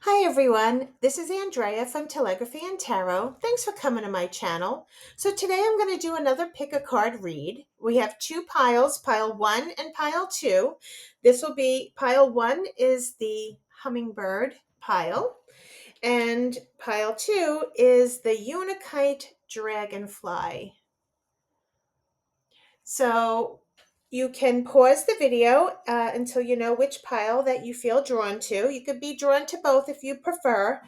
Hi everyone, this is Andrea from Telegraphy and Tarot. Thanks for coming to my channel. So today I'm going to do another pick a card read. We have two piles, pile 1 and pile 2. This will be, pile 1 is the Hummingbird pile, and pile 2 is the Unikite Dragonfly. So you can pause the video until you know which pile that you feel drawn to. You could be drawn to both if you prefer.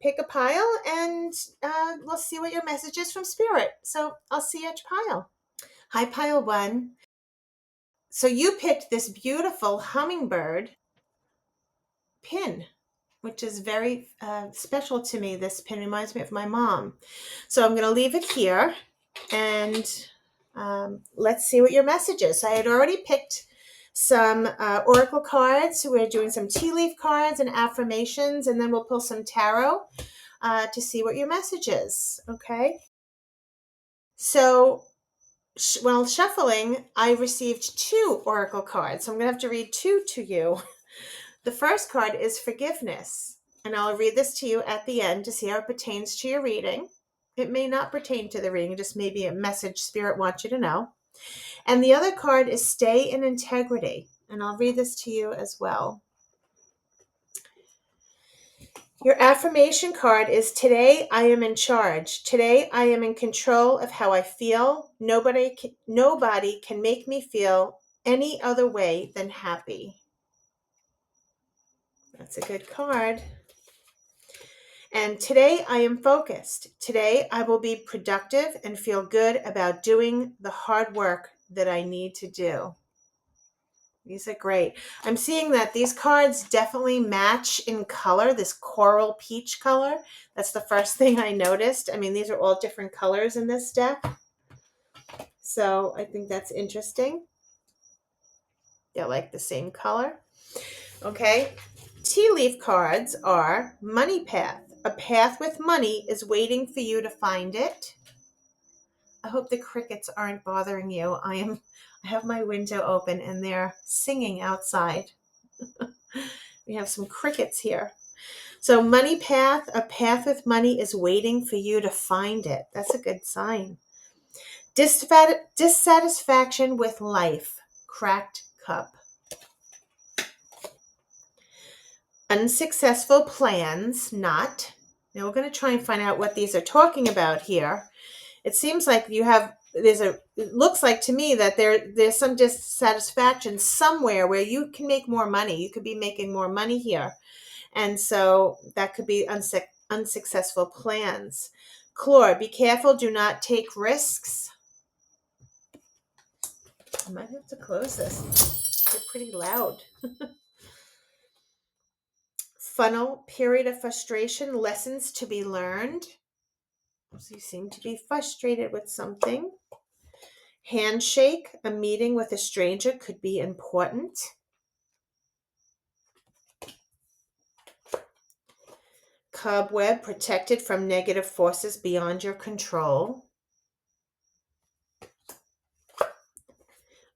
Pick a pile and we'll see what your message is from Spirit. So I'll see each pile. Hi, pile 1. So you picked this beautiful hummingbird pin, which is very special to me. This pin reminds me of my mom. So I'm going to leave it here and let's see what your message is. So I had already picked some oracle cards. We're doing some tea leaf cards and affirmations, and then we'll pull some tarot to see what your message is. Okay. So while shuffling, I received two oracle cards. So I'm going to have to read two to you. The first card is forgiveness, and I'll read this to you at the end to see how it pertains to your reading. It may not pertain to the reading, just maybe a message Spirit wants you to know. And the other card is stay in integrity, and I'll read this to you as well. Your affirmation card is today I am in charge. Today I am in control of how I feel. Nobody can make me feel any other way than happy. That's a good card. And today I am focused. Today I will be productive and feel good about doing the hard work that I need to do. These are great. I'm seeing that these cards definitely match in color, this coral peach color. That's the first thing I noticed. I mean, these are all different colors in this deck. So I think that's interesting. They're like the same color. Okay. Tea leaf cards are money path. A path with money is waiting for you to find it. I hope the crickets aren't bothering you. I have my window open and they're singing outside. We have some crickets here. So money path, a path with money is waiting for you to find it. That's a good sign. Dissatisfaction with life, cracked cup. Unsuccessful plans, not. Now we're going to try and find out what these are talking about here. It seems like it looks like to me that there's some dissatisfaction somewhere where you can make more money. You could be making more money here. And so that could be unsuccessful plans. Chlor, be careful, do not take risks. I might have to close this. They're pretty loud. Funnel, period of frustration, lessons to be learned. So you seem to be frustrated with something. Handshake, a meeting with a stranger could be important. Cobweb, protected from negative forces beyond your control.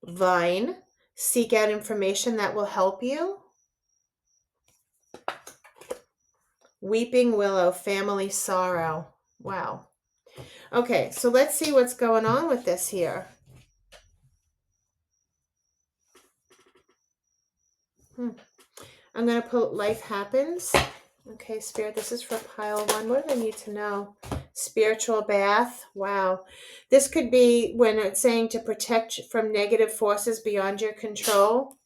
Vine, seek out information that will help you. Weeping willow, family sorrow. Wow. Okay, so let's see what's going on with this here. I'm going to put life happens. Okay, Spirit, this is for pile 1. What do I need to know? Spiritual bath. Wow. This could be when it's saying to protect from negative forces beyond your control.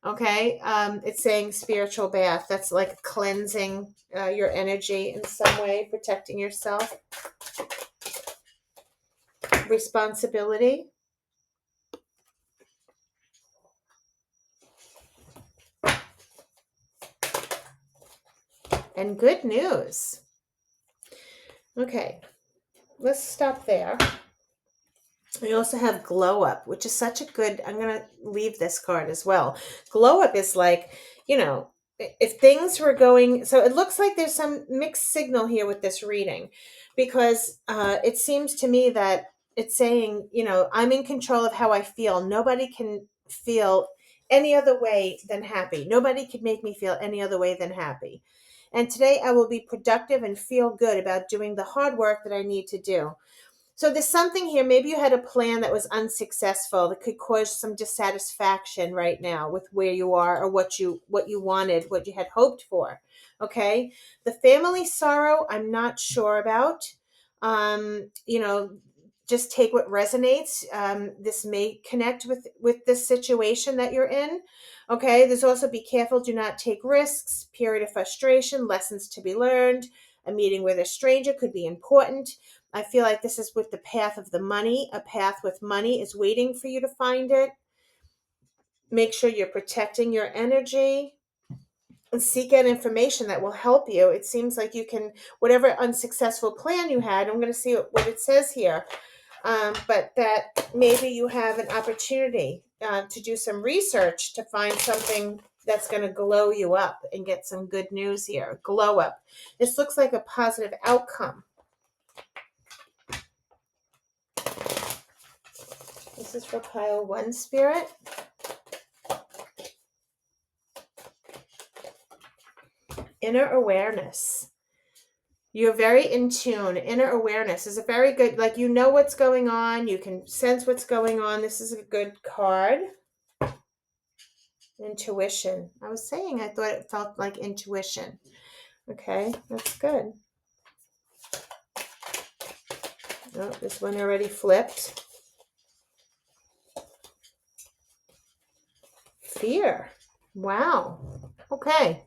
Okay, it's saying spiritual bath. That's like cleansing your energy in some way, protecting yourself. Responsibility. And good news. Okay, let's stop there. We also have glow up, which is such a good, I'm going to leave this card as well. Glow up is like, if things were going, so it looks like there's some mixed signal here with this reading, because it seems to me that it's saying, I'm in control of how I feel. Nobody can feel any other way than happy. Nobody could make me feel any other way than happy. And today I will be productive and feel good about doing the hard work that I need to do. So there's something here. Maybe you had a plan that was unsuccessful that could cause some dissatisfaction right now with where you are or what you wanted, what you had hoped for. Okay. The family sorrow, I'm not sure about. You know, just take what resonates. This may connect with this situation that you're in. Okay. There's also be careful. Do not take risks. Period of frustration. Lessons to be learned. A meeting with a stranger could be important. I feel like this is with the path of the money. A path with money is waiting for you to find it. Make sure you're protecting your energy and seek out information that will help you. It seems like you can, whatever unsuccessful plan you had, I'm going to see what it says here, but that maybe you have an opportunity to do some research to find something that's going to glow you up and get some good news here. Glow up. This looks like a positive outcome. This is for pile 1, Spirit. Inner awareness. You're very in tune. Inner awareness is a very good, like you know what's going on. You can sense what's going on. This is a good card. Intuition. I was saying I thought it felt like intuition. Okay, that's good. Oh, this one already flipped. Fear. Wow. Okay.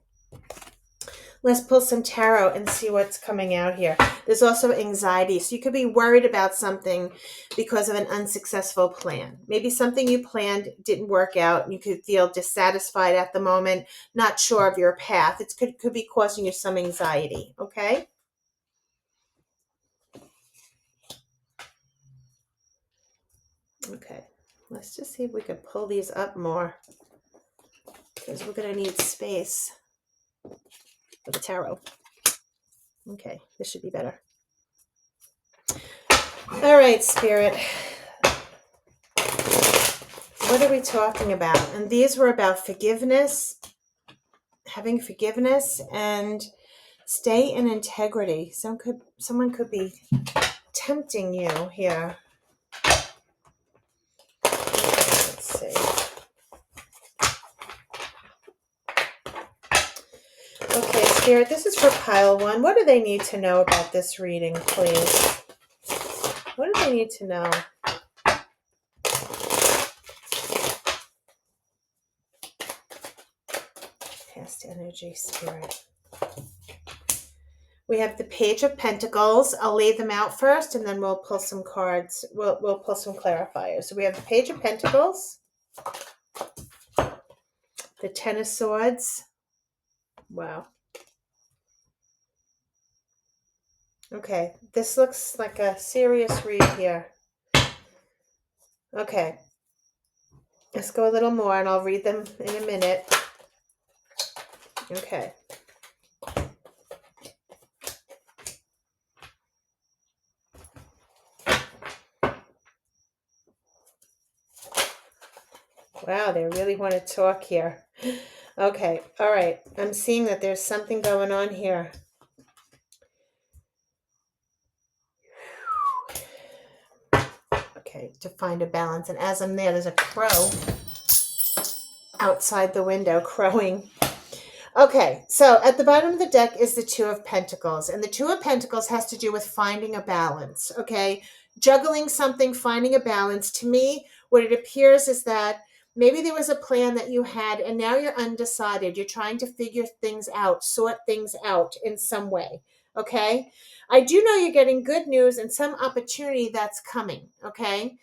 Let's pull some tarot and see what's coming out here. There's also anxiety. So you could be worried about something because of an unsuccessful plan. Maybe something you planned didn't work out and you could feel dissatisfied at the moment, not sure of your path. It could be causing you some anxiety, okay? Okay, let's just see if we can pull these up more because we're going to need space for the tarot. Okay, this should be better. All right, Spirit. What are we talking about? And these were about forgiveness, having forgiveness, and stay in integrity. Someone could be tempting you here. Let's see. Okay, Spirit, this is for pile 1. What do they need to know about this reading, please? What do they need to know? Past energy, Spirit. We have the Page of Pentacles. I'll lay them out first, and then we'll pull some cards. We'll pull some clarifiers. So we have the Page of Pentacles, the Ten of Swords. Wow. Okay, this looks like a serious read here. Okay, let's go a little more, and I'll read them in a minute. Okay. Wow, they really want to talk here. Okay, all right. I'm seeing that there's something going on here. Okay, to find a balance. And as I'm there's a crow outside the window crowing. Okay, so at the bottom of the deck is the Two of Pentacles. And the Two of Pentacles has to do with finding a balance, okay? Juggling something, finding a balance. To me, what it appears is that maybe there was a plan that you had and now you're undecided. You're trying to figure things out, sort things out in some way, okay? I do know you're getting good news and some opportunity that's coming, okay?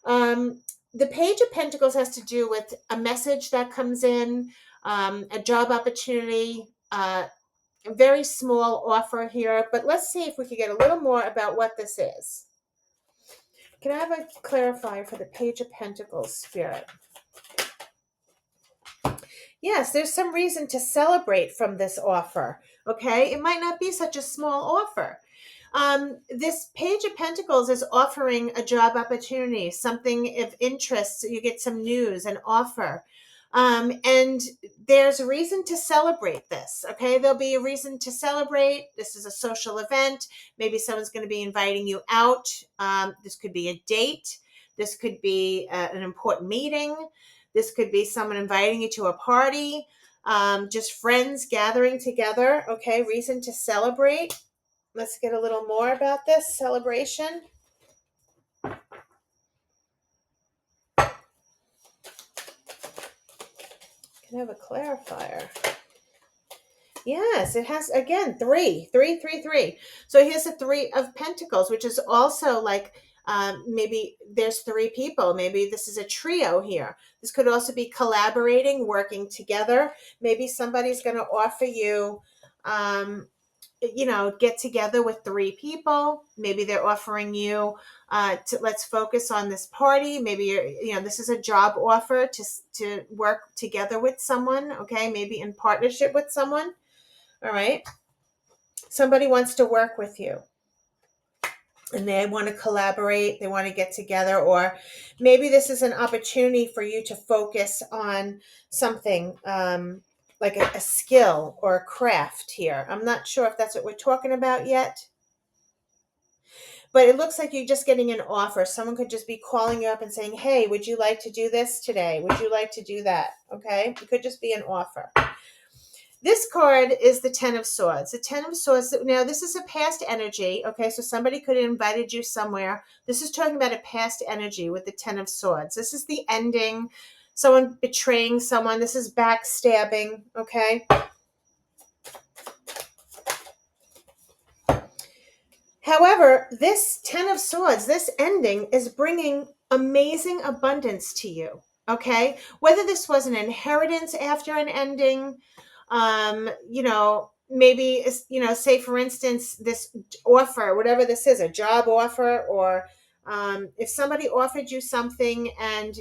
The Page of Pentacles has to do with a message that comes in, a job opportunity, a very small offer here. But let's see if we can get a little more about what this is. Can I have a clarifier for the Page of Pentacles, Spirit? Yes, there's some reason to celebrate from this offer, okay? It might not be such a small offer. This Page of Pentacles is offering a job opportunity, something of interest. So you get some news, an offer. And there's a reason to celebrate this. Okay, there'll be a reason to celebrate. This is a social event. Maybe someone's going to be inviting you out. This could be a date. This could be an important meeting. This could be someone inviting you to a party. Just friends gathering together. Okay, reason to celebrate. Let's get a little more about this celebration. Can I have a clarifier? Yes, it has, again, three, three, three, three. So here's a three of pentacles, which is also like maybe there's three people. Maybe this is a trio here. This could also be collaborating, working together. Maybe somebody's going to offer you, get together with three people. Maybe they're offering you to let's focus on this party. Maybe this is a job offer to work together with someone. Okay, maybe in partnership with someone. All right. Somebody wants to work with you and they want to collaborate. They want to get together, or maybe this is an opportunity for you to focus on something like a skill or a craft here. I'm not sure if that's what we're talking about yet, but it looks like you're just getting an offer. Someone could just be calling you up and saying, hey, would you like to do this today? Would you like to do that? Okay. It could just be an offer. This card is the Ten of Swords. The Ten of Swords, now this is a past energy, okay? So somebody could have invited you somewhere. This is talking about a past energy with the Ten of Swords. This is the ending, someone betraying someone. This is backstabbing, okay? However, this Ten of Swords, this ending is bringing amazing abundance to you, okay? Whether this was an inheritance after an ending, maybe, say for instance, this offer, whatever this is, a job offer, or if somebody offered you something and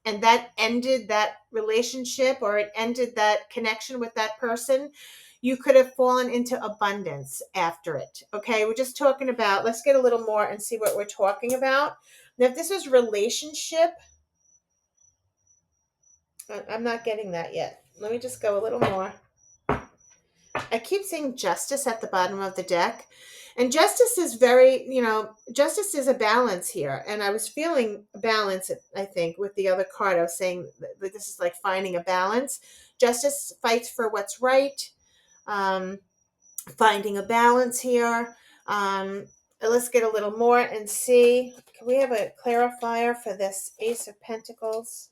that ended that relationship, or it ended that connection with that person, you could have fallen into abundance after it. Okay, we're just talking about, let's get a little more and see what we're talking about. Now, if this is relationship, I'm not getting that yet. Let me just go a little more. I keep seeing justice at the bottom of the deck. And justice is justice is a balance here. And I was feeling balance, I think, with the other card. I was saying that this is like finding a balance. Justice fights for what's right. Finding a balance here. Let's get a little more and see. Can we have a clarifier for this Ace of Pentacles?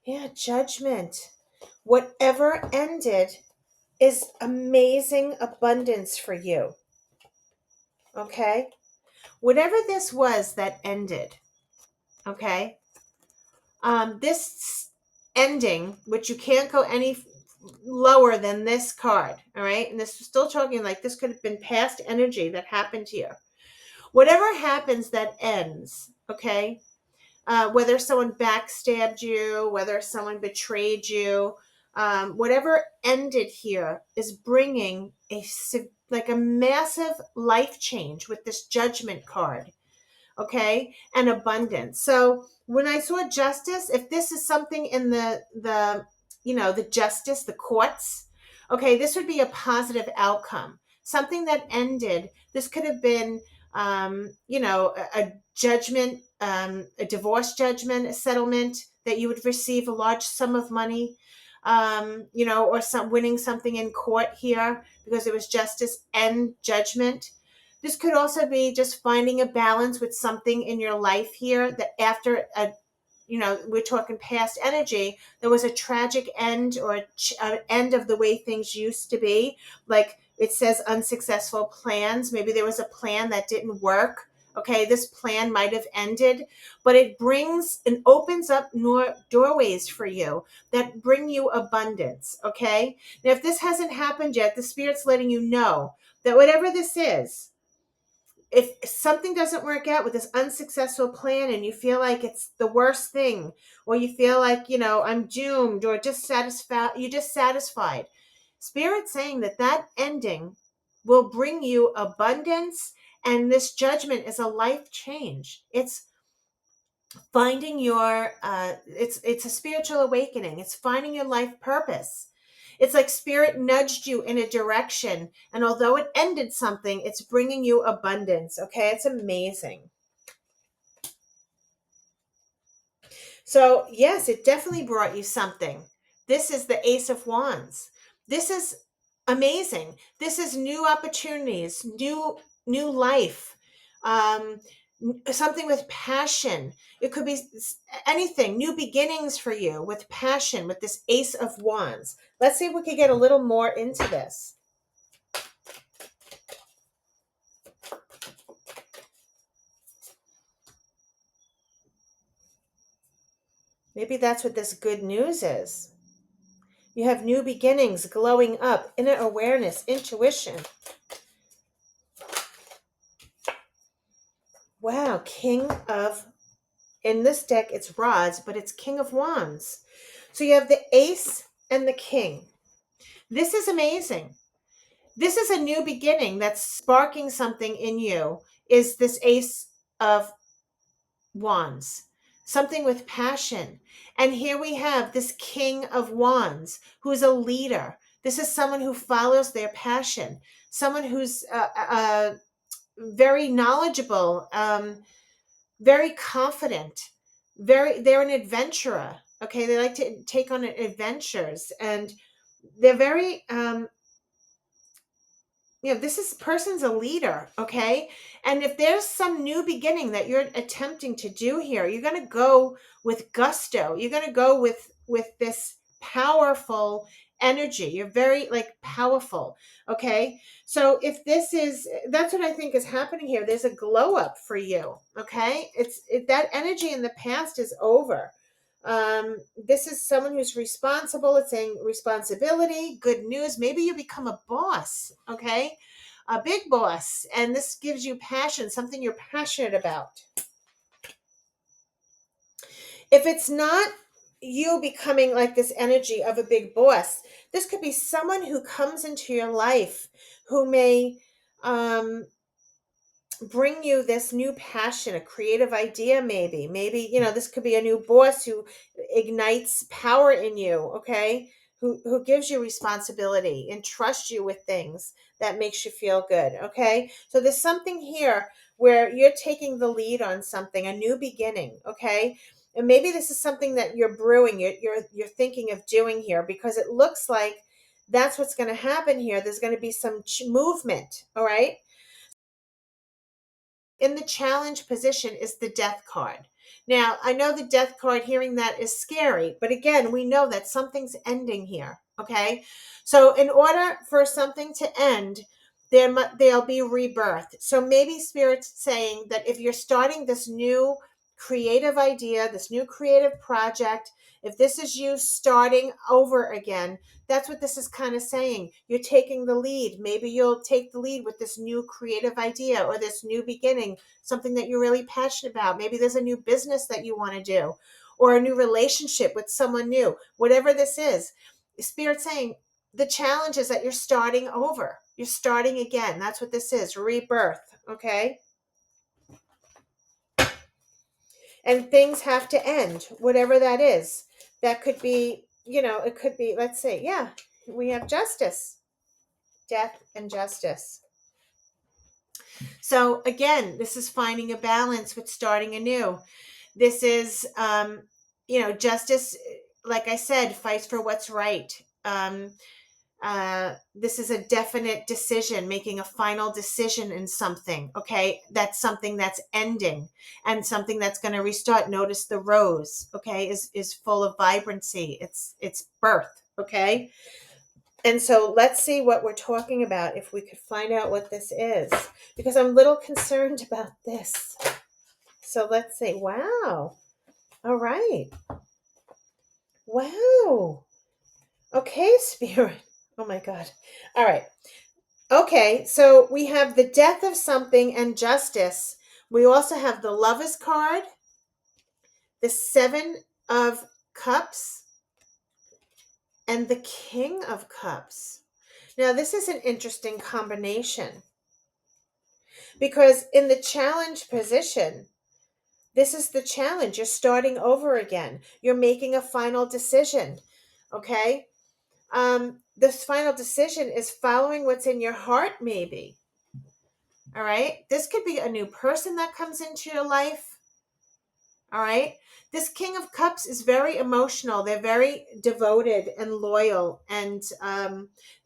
Yeah, Judgment. Whatever ended is amazing abundance for you. Okay? Whatever this was that ended, okay? This ending, which you can't go any lower than this card, all right? And this is still talking like this could have been past energy that happened here. Whatever happens that ends, okay? Whether someone backstabbed you, whether someone betrayed you, whatever ended here is bringing a massive life change with this Judgment card, okay, and abundance. So when I saw justice, if this is something in the justice, the courts, okay, this would be a positive outcome. Something that ended. This could have been, a judgment, a divorce judgment, a settlement that you would receive a large sum of money, or winning something in court here because it was justice and judgment. This could also be just finding a balance with something in your life here that after we're talking past energy, there was a tragic end or an end of the way things used to be. Like it says unsuccessful plans. Maybe there was a plan that didn't work. Okay, this plan might have ended, but it brings and opens up more doorways for you that bring you abundance. Okay, now if this hasn't happened yet, the Spirit's letting you know that whatever this is, if something doesn't work out with this unsuccessful plan and you feel like it's the worst thing, or you feel like, I'm doomed, or you're dissatisfied, Spirit's saying that ending will bring you abundance, and this judgment is a life change. It's finding your it's a spiritual awakening. It's finding your life purpose. It's like spirit nudged you in a direction, and although it ended something, it's bringing you abundance. Okay, it's amazing. So yes, it definitely brought you something. This is the Ace of Wands. This is amazing. This is new opportunities, new life, um, something with passion. It could be anything, new beginnings for you with passion, with this Ace of Wands. Let's see if we could get a little more into this. Maybe that's what this good news is. You have new beginnings, glowing up, inner awareness, intuition. Wow, King of, in this deck it's rods, but it's King of Wands. So you have the Ace and the King. This is amazing. This is a new beginning that's sparking something in you, is this Ace of Wands. Something with passion. And here we have this King of Wands, who is a leader. This is someone who follows their passion, someone who's very knowledgeable, very confident, they're an adventurer. Okay, they like to take on adventures, and they're very this is person's a leader. Okay, and if there's some new beginning that you're attempting to do here, you're going to go with gusto. You're going to go with this powerful energy. You're very like powerful. Okay, so if this is, that's what I think is happening here. There's a glow up for you. Okay, that energy in the past is over. This is someone who's responsible. It's saying responsibility, good news. Maybe you become a boss. Okay, a big boss, and this gives you passion, something you're passionate about. If it's not you becoming like this energy of a big boss, this could be someone who comes into your life who may bring you this new passion, a creative idea. Maybe this could be a new boss who ignites power in you. Okay, who gives you responsibility and trusts you with things that makes you feel good. Okay, so there's something here where you're taking the lead on something, a new beginning. Okay, and maybe this is something that you're brewing, you're thinking of doing here, because it looks like that's what's going to happen here. There's going to be some movement. All right, in the challenge position is the death card. Now, I know the death card, hearing that is scary, but again, we know that something's ending here. Okay. So, in order for something to end, there'll be rebirth. So, maybe Spirit's saying that if you're starting this new creative idea, this new creative project, if this is you starting over again, that's what this is kind of saying. You're taking the lead. Maybe you'll take the lead with this new creative idea or this new beginning, something that you're really passionate about. Maybe there's a new business that you want to do, or a new relationship with someone new. Whatever this is, Spirit saying the challenge is that you're starting over. You're starting again. That's what this is, rebirth. Okay. And things have to end, whatever that is. That could be, it could be, let's say, yeah, we have justice, death and justice. So again, this is finding a balance with starting anew. This is, justice, like I said, fights for what's right. This is a definite decision, making a final decision in something. Okay, that's something that's ending and something that's going to restart. Notice the rose, okay, is full of vibrancy. It's birth. Okay, and so let's see what we're talking about, if we could find out what this is, because I'm a little concerned about this. So let's see. Wow. All right. Wow. Okay, Spirit. Oh my God. All right. Okay, so we have the death of something and justice. We also have the Lovers card, the Seven of Cups, and the King of Cups. Now, this is an interesting combination, because in the challenge position, This is the challenge. You're starting over again. You're making a final decision. Okay. This final decision is following what's in your heart, maybe. All right. This could be a new person that comes into your life. All right. This King of Cups is very emotional. They're very devoted and loyal, and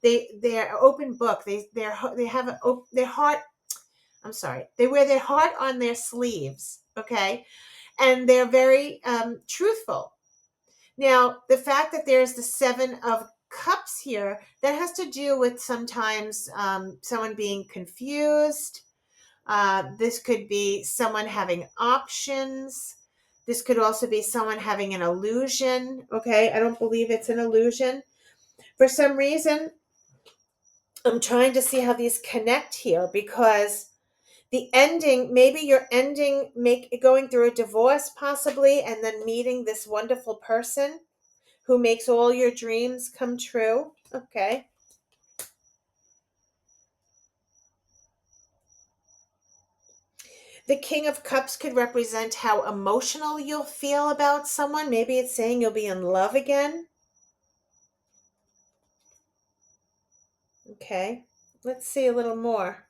they're open book. They have their heart. I'm sorry. They wear their heart on their sleeves. Okay, and they're very truthful. Now, the fact that there's the Seven of Cups here, that has to do with sometimes someone being confused. This could be someone having options. This could also be someone having an illusion. Okay, I don't believe it's an illusion. For some reason, I'm trying to see how these connect here, because the ending, maybe you're ending, going through a divorce possibly, and then meeting this wonderful person who makes all your dreams come true. Okay. The King of Cups could represent how emotional you'll feel about someone. Maybe it's saying you'll be in love again. Okay. Let's see a little more.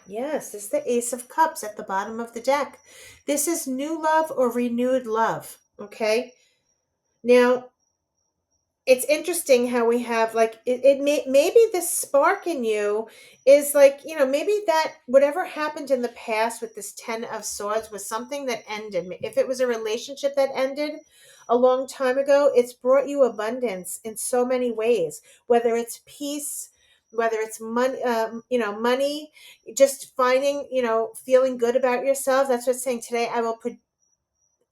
Yes, this is the Ace of Cups at the bottom of the deck. This is new love or renewed love. Okay. Now, it's interesting how we have like maybe this spark in you is like, maybe that whatever happened in the past with this 10 of Swords was something that ended. If it was a relationship that ended a long time ago, it's brought you abundance in so many ways, whether it's peace, whether it's money, money, just finding, feeling good about yourself. That's what it's saying. Today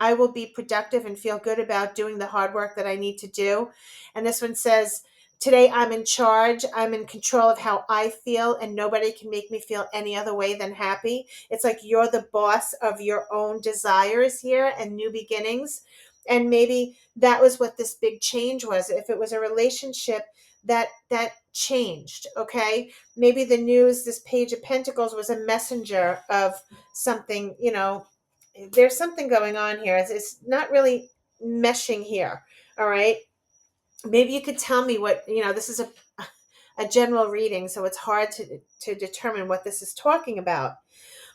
I will be productive and feel good about doing the hard work that I need to do. And this one says, today I'm in charge. I'm in control of how I feel, and nobody can make me feel any other way than happy. It's like you're the boss of your own desires here and new beginnings. And maybe that was what this big change was. If it was a relationship that changed, okay? Maybe the news, this Page of Pentacles was a messenger of something, there's something going on here. It's not really meshing here. All right. Maybe you could tell me what, this is a general reading, so it's hard to determine what this is talking about.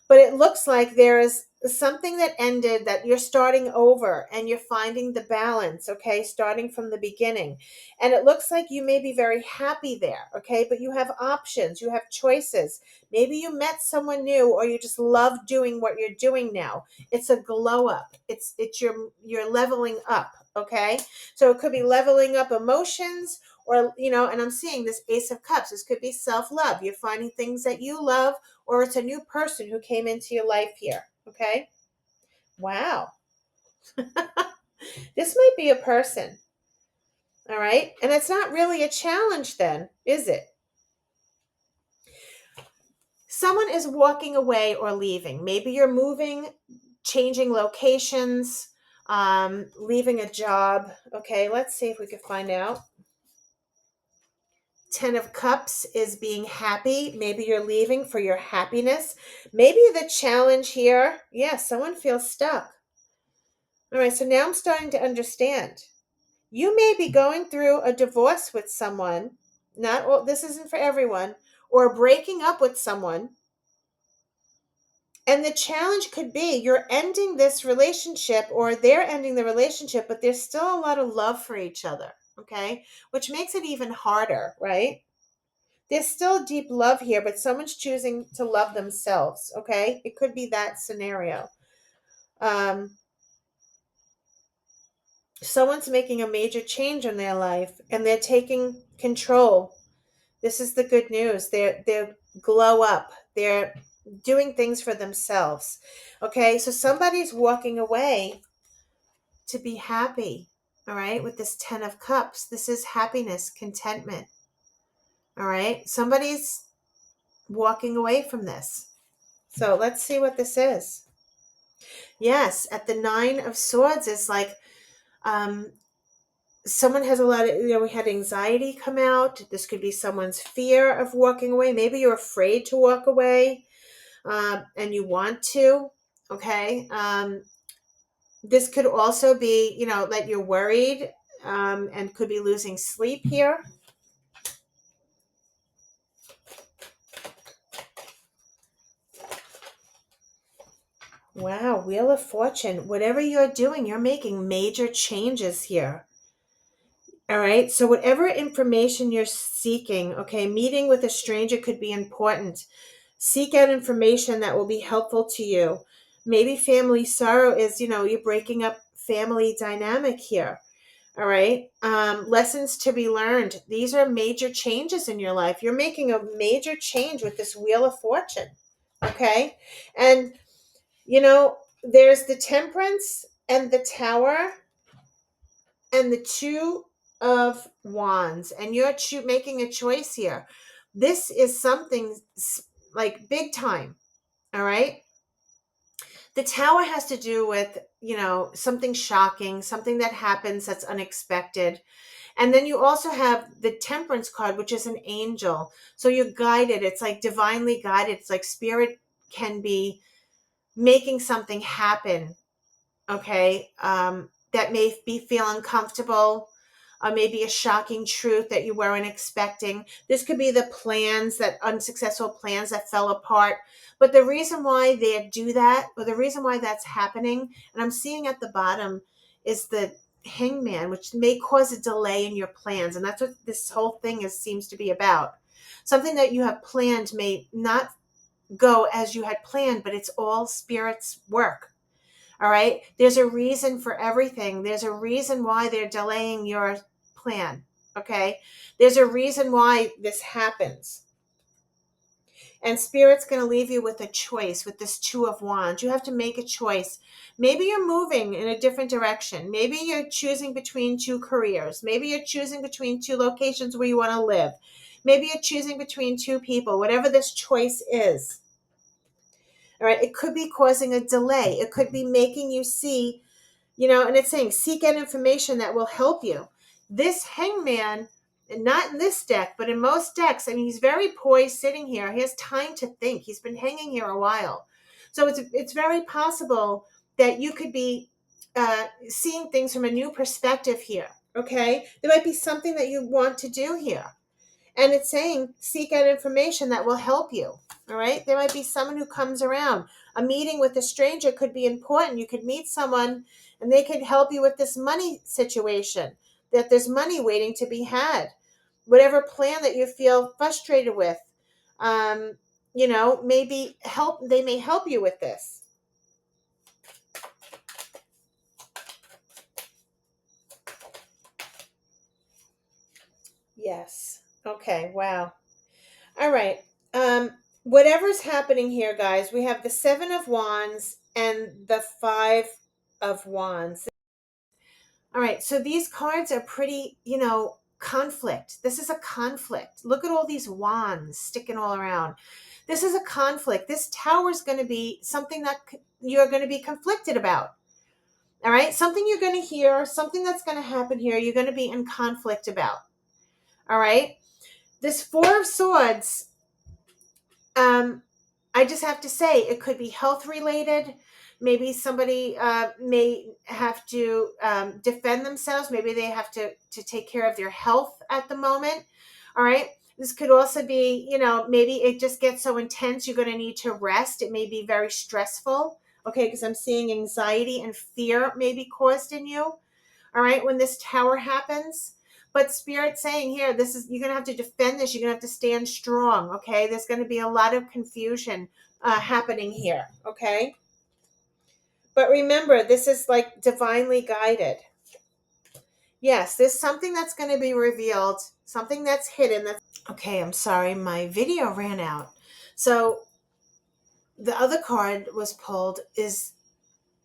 But it looks like there is something that ended, that you're starting over and you're finding the balance, okay, starting from the beginning. And it looks like you may be very happy there, okay, but you have options, you have choices. Maybe you met someone new, or you just love doing what you're doing now. It's a glow up. It's you're leveling up, okay? So it could be leveling up emotions, or and I'm seeing this Ace of Cups. This could be self-love. You're finding things that you love, or it's a new person who came into your life here. Okay. Wow. This might be a person. All right. And it's not really a challenge then, is it? Someone is walking away or leaving. Maybe you're moving, changing locations, leaving a job. Okay. Let's see if we can find out. 10 of Cups is being happy. Maybe you're leaving for your happiness. Maybe the challenge here, someone feels stuck. All right, so now I'm starting to understand. You may be going through a divorce with someone. Not all, this isn't for everyone, or breaking up with someone. And the challenge could be you're ending this relationship, or they're ending the relationship, but there's still a lot of love for each other, okay? Which makes it even harder, right? There's still deep love here, but someone's choosing to love themselves, okay? It could be that scenario. Someone's making a major change in their life and they're taking control. This is the good news. They're glow up. They're doing things for themselves. Okay, so somebody's walking away to be happy. All right, with this 10 of Cups. This is happiness, contentment. All right, somebody's walking away from this. So let's see what this is. Yes, at the 9 of Swords is like someone has a lot of, we had anxiety come out. This could be someone's fear of walking away. Maybe you're afraid to walk away. and you want to, okay? This could also be, that you're worried, and could be losing sleep here. Wow, Wheel of Fortune. Whatever you're doing, you're making major changes here. All right. So, whatever information you're seeking, okay, meeting with a stranger could be important. Seek out information that will be helpful to you. Maybe family sorrow is, you're breaking up family dynamic here. All right. Lessons to be learned. These are major changes in your life. You're making a major change with this Wheel of Fortune. Okay. And, there's the Temperance and the Tower and the Two of Wands. And you're making a choice here. This is something like big time. All right. The Tower has to do with, something shocking, something that happens that's unexpected. And then you also have the Temperance card, which is an angel. So you're guided. It's like divinely guided. It's like spirit can be making something happen, okay, that may feel uncomfortable, maybe a shocking truth that you weren't expecting. This could be the plans, that unsuccessful plans that fell apart. But the reason why they do that, or the reason why that's happening, and I'm seeing at the bottom, is the Hangman, which may cause a delay in your plans. And that's what this whole thing seems to be about. Something that you have planned may not go as you had planned, but it's all spirit's work. All right. There's a reason for everything. There's a reason why they're delaying your plan. Okay. There's a reason why this happens. And Spirit's going to leave you with a choice with this Two of Wands. You have to make a choice. Maybe you're moving in a different direction. Maybe you're choosing between two careers. Maybe you're choosing between two locations where you want to live. Maybe you're choosing between two people, whatever this choice is. All right. It could be causing a delay. It could be making you see, and it's saying seek out information that will help you. This Hangman, and not in this deck, but in most decks, I mean, he's very poised sitting here. He has time to think. He's been hanging here a while. So it's very possible that you could be seeing things from a new perspective here. Okay. There might be something that you want to do here. And it's saying seek out information that will help you. All right. There might be someone who comes around. A meeting with a stranger could be important. You could meet someone and they could help you with this money situation, that there's money waiting to be had. Whatever plan that you feel frustrated with, maybe they may help you with this. Yes. Okay. Wow. All right. Whatever's happening here, guys, we have the Seven of Wands and the Five of Wands. All right. So these cards are pretty, conflict. This is a conflict. Look at all these wands sticking all around. This is a conflict. This tower is going to be something that you're going to be conflicted about. All right. Something you're going to hear, something that's going to happen here, you're going to be in conflict about. All right. This Four of Swords, I just have to say, it could be health related. Maybe somebody may have to defend themselves. Maybe they have to take care of their health at the moment. All right. This could also be, maybe it just gets so intense, you're going to need to rest. It may be very stressful. Okay. Because I'm seeing anxiety and fear may be caused in you. All right. When this tower happens. But Spirit's saying here, you're going to have to defend this. You're going to have to stand strong. Okay. There's going to be a lot of confusion happening here. Okay. But remember, this is like divinely guided. Yes, there's something that's going to be revealed, something that's hidden. Okay. I'm sorry. My video ran out. So the other card was pulled is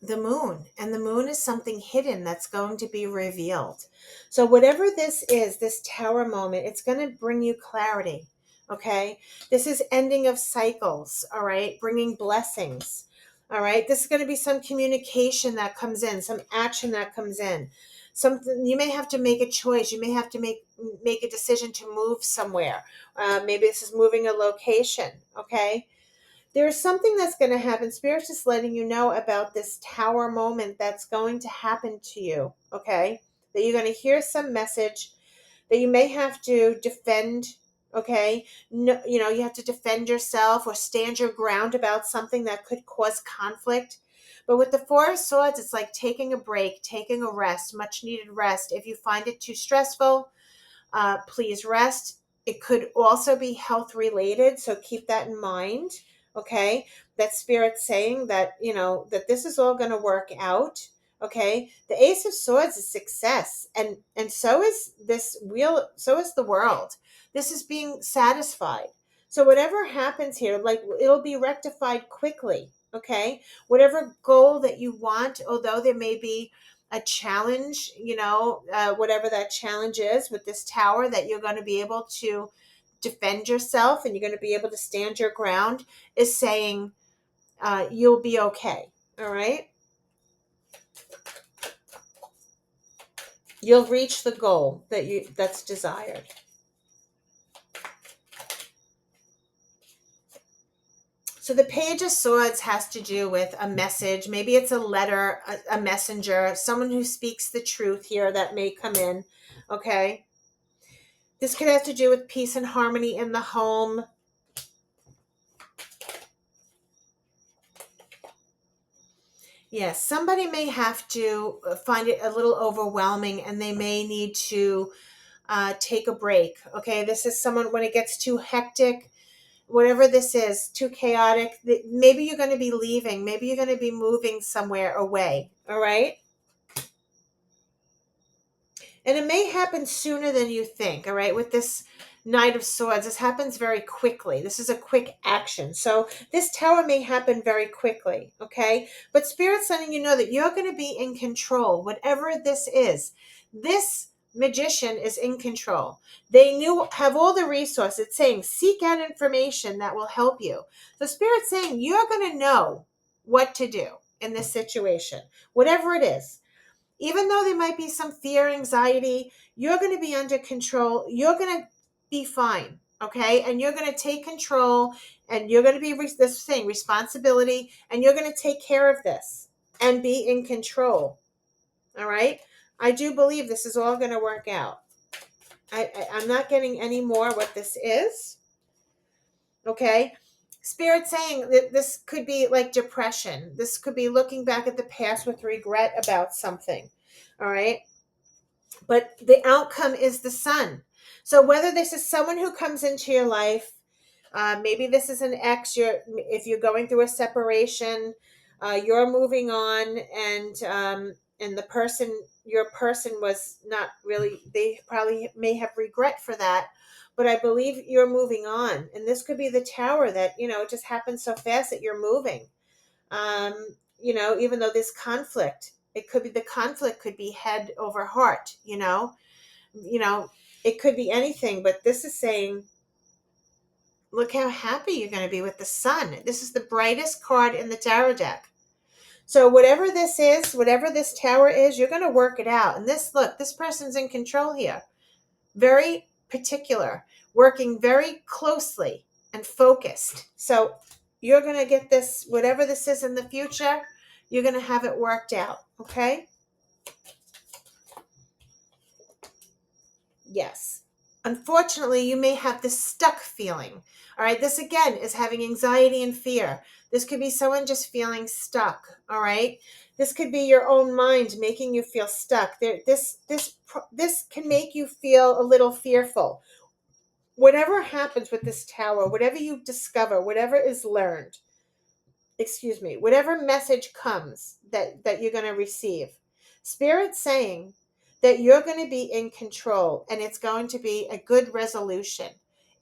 the Moon, and the Moon is something hidden that's going to be revealed. So whatever this is, this tower moment, it's going to bring you clarity. Okay. This is ending of cycles. All right. Bringing blessings. All right. This is going to be some communication that comes in, some action that comes in. Something you may have to make a choice. You may have to make a decision to move somewhere. Maybe this is moving a location. Okay. There's something that's going to happen. Spirit's just letting you know about this tower moment that's going to happen to you, okay? That you're going to hear some message that you may have to defend, okay? No, you have to defend yourself or stand your ground about something that could cause conflict. But with the Four of Swords, it's like taking a break, taking a rest, much needed rest. If you find it too stressful, please rest. It could also be health related, so keep that in mind. Okay, that Spirit's saying that that this is all going to work out. Okay, the Ace of Swords is success, and so is this wheel. So is the world. This is being satisfied. So whatever happens here, like it'll be rectified quickly. Okay, whatever goal that you want, although there may be a challenge, whatever that challenge is with this tower, that you're going to be able to defend yourself and you're going to be able to stand your ground, is saying you'll be okay. All right. You'll reach the goal that's desired. So the Page of Swords has to do with a message. Maybe it's a letter, a messenger, someone who speaks the truth here that may come in. Okay. This could have to do with peace and harmony in the home. Yes, somebody may have to find it a little overwhelming and they may need to take a break. Okay, this is someone, when it gets too hectic, whatever this is, too chaotic, maybe you're going to be leaving, maybe you're going to be moving somewhere away. All right. And it may happen sooner than you think. All right. With this Knight of Swords, this happens very quickly. This is a quick action. So this tower may happen very quickly. Okay. But Spirit's letting you know that you're going to be in control, whatever this is. This magician is in control. They have all the resources. It's saying seek out information that will help you. So Spirit's saying you're going to know what to do in this situation, whatever it is. Even though there might be some fear, anxiety, you're going to be under control. You're going to be fine. Okay. And you're going to take control, and you're going to be this thing, responsibility, and you're going to take care of this and be in control. All right. I do believe this is all going to work out. I'm not getting any more what this is. Okay. Spirit saying that this could be like depression. This could be looking back at the past with regret about something. All right. But the outcome is the Sun. So whether this is someone who comes into your life, maybe this is an ex. If you're going through a separation, you're moving on, and your person was not really. They probably may have regret for that, but I believe you're moving on, and this could be the Tower that it just happens so fast that you're moving. Even though this conflict, it could be the conflict could be head over heart. It could be anything, but this is saying, look how happy you're going to be with the Sun. This is the brightest card in the tarot deck. So whatever this is, whatever this tower is, you're going to work it out. And this person's in control here. Very particular, working very closely and focused. So you're going to get this, whatever this is in the future, you're going to have it worked out. Okay? Yes. Unfortunately, you may have this stuck feeling. All right. This again is having anxiety and fear. This could be someone just feeling stuck. All right. This could be your own mind making you feel stuck. This can make you feel a little fearful. Whatever happens with this tower, whatever you discover, whatever is learned, whatever message comes that you're going to receive, Spirit's saying that you're going to be in control, and it's going to be a good resolution.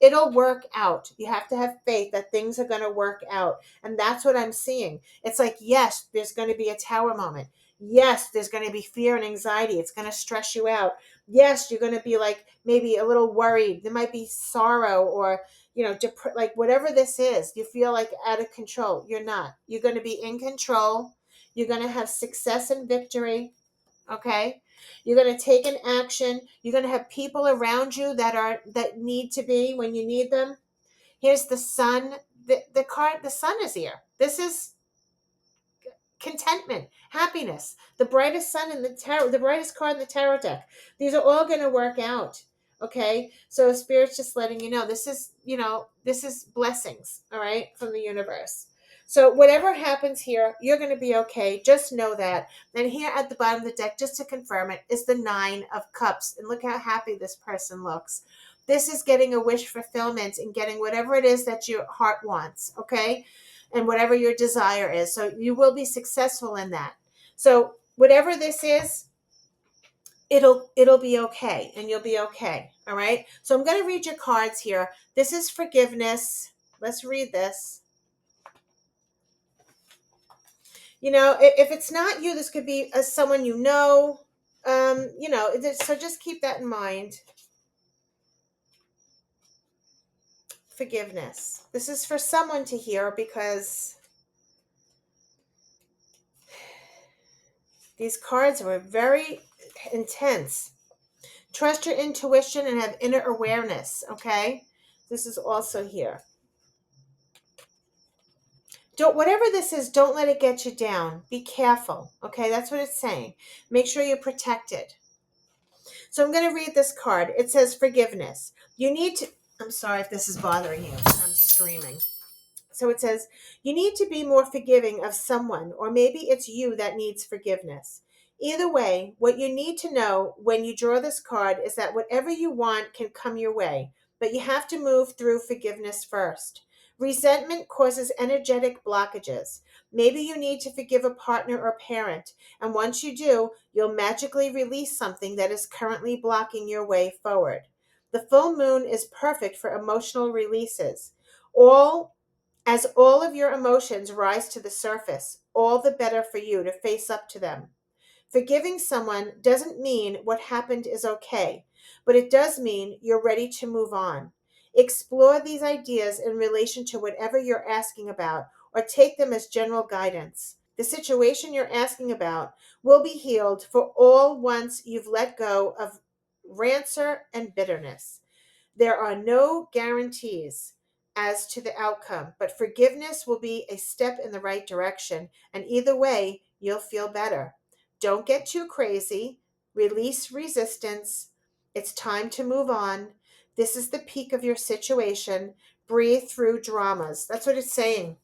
It'll work out. You have to have faith that things are going to work out. And that's what I'm seeing. It's like, yes, there's going to be a tower moment. Yes, there's going to be fear and anxiety. It's going to stress you out. Yes, you're going to be like maybe a little worried. There might be sorrow or like whatever this is, you feel like out of control. You're not. You're going to be in control. You're going to have success and victory. Okay. You're going to take an action. You're going to have people around you that need to be when you need them. Here's the sun. The card, the sun is here. This is contentment, happiness, the brightest sun in the tarot, the brightest card in the tarot deck. These are all going to work out. Okay. So Spirit's just letting you know this is blessings, all right, from the universe. So whatever happens here, you're going to be okay. Just know that. And here at the bottom of the deck, just to confirm it, is the Nine of Cups. And look how happy this person looks. This is getting a wish fulfillment and getting whatever it is that your heart wants. Okay. And whatever your desire is. So you will be successful in that. So whatever this is, it'll be okay, and you'll be okay. All right. So I'm going to read your cards here. This is forgiveness. Let's read this. If it's not you, this could be someone you know. So just keep that in mind. Forgiveness. This is for someone to hear because these cards were very intense. Trust your intuition and have inner awareness, okay? This is also here. Whatever this is, don't let it get you down. Be careful, okay? That's what it's saying. Make sure you're protected. So I'm going to read this card. It says forgiveness. I'm sorry if this is bothering you. I'm screaming. So it says, you need to be more forgiving of someone, or maybe it's you that needs forgiveness. Either way, what you need to know when you draw this card is that whatever you want can come your way, but you have to move through forgiveness first. Resentment causes energetic blockages. Maybe you need to forgive a partner or parent, and once you do, you'll magically release something that is currently blocking your way forward. The full moon is perfect for emotional releases. As all of your emotions rise to the surface, all the better for you to face up to them. Forgiving someone doesn't mean what happened is okay, but it does mean you're ready to move on. Explore these ideas in relation to whatever you're asking about, or take them as general guidance. The situation you're asking about will be healed for all once you've let go of rancor and bitterness. There are no guarantees as to the outcome, but forgiveness will be a step in the right direction, and either way, you'll feel better. Don't get too crazy. Release resistance. It's time to move on. This is the peak of your situation. Breathe through dramas. That's what it's saying.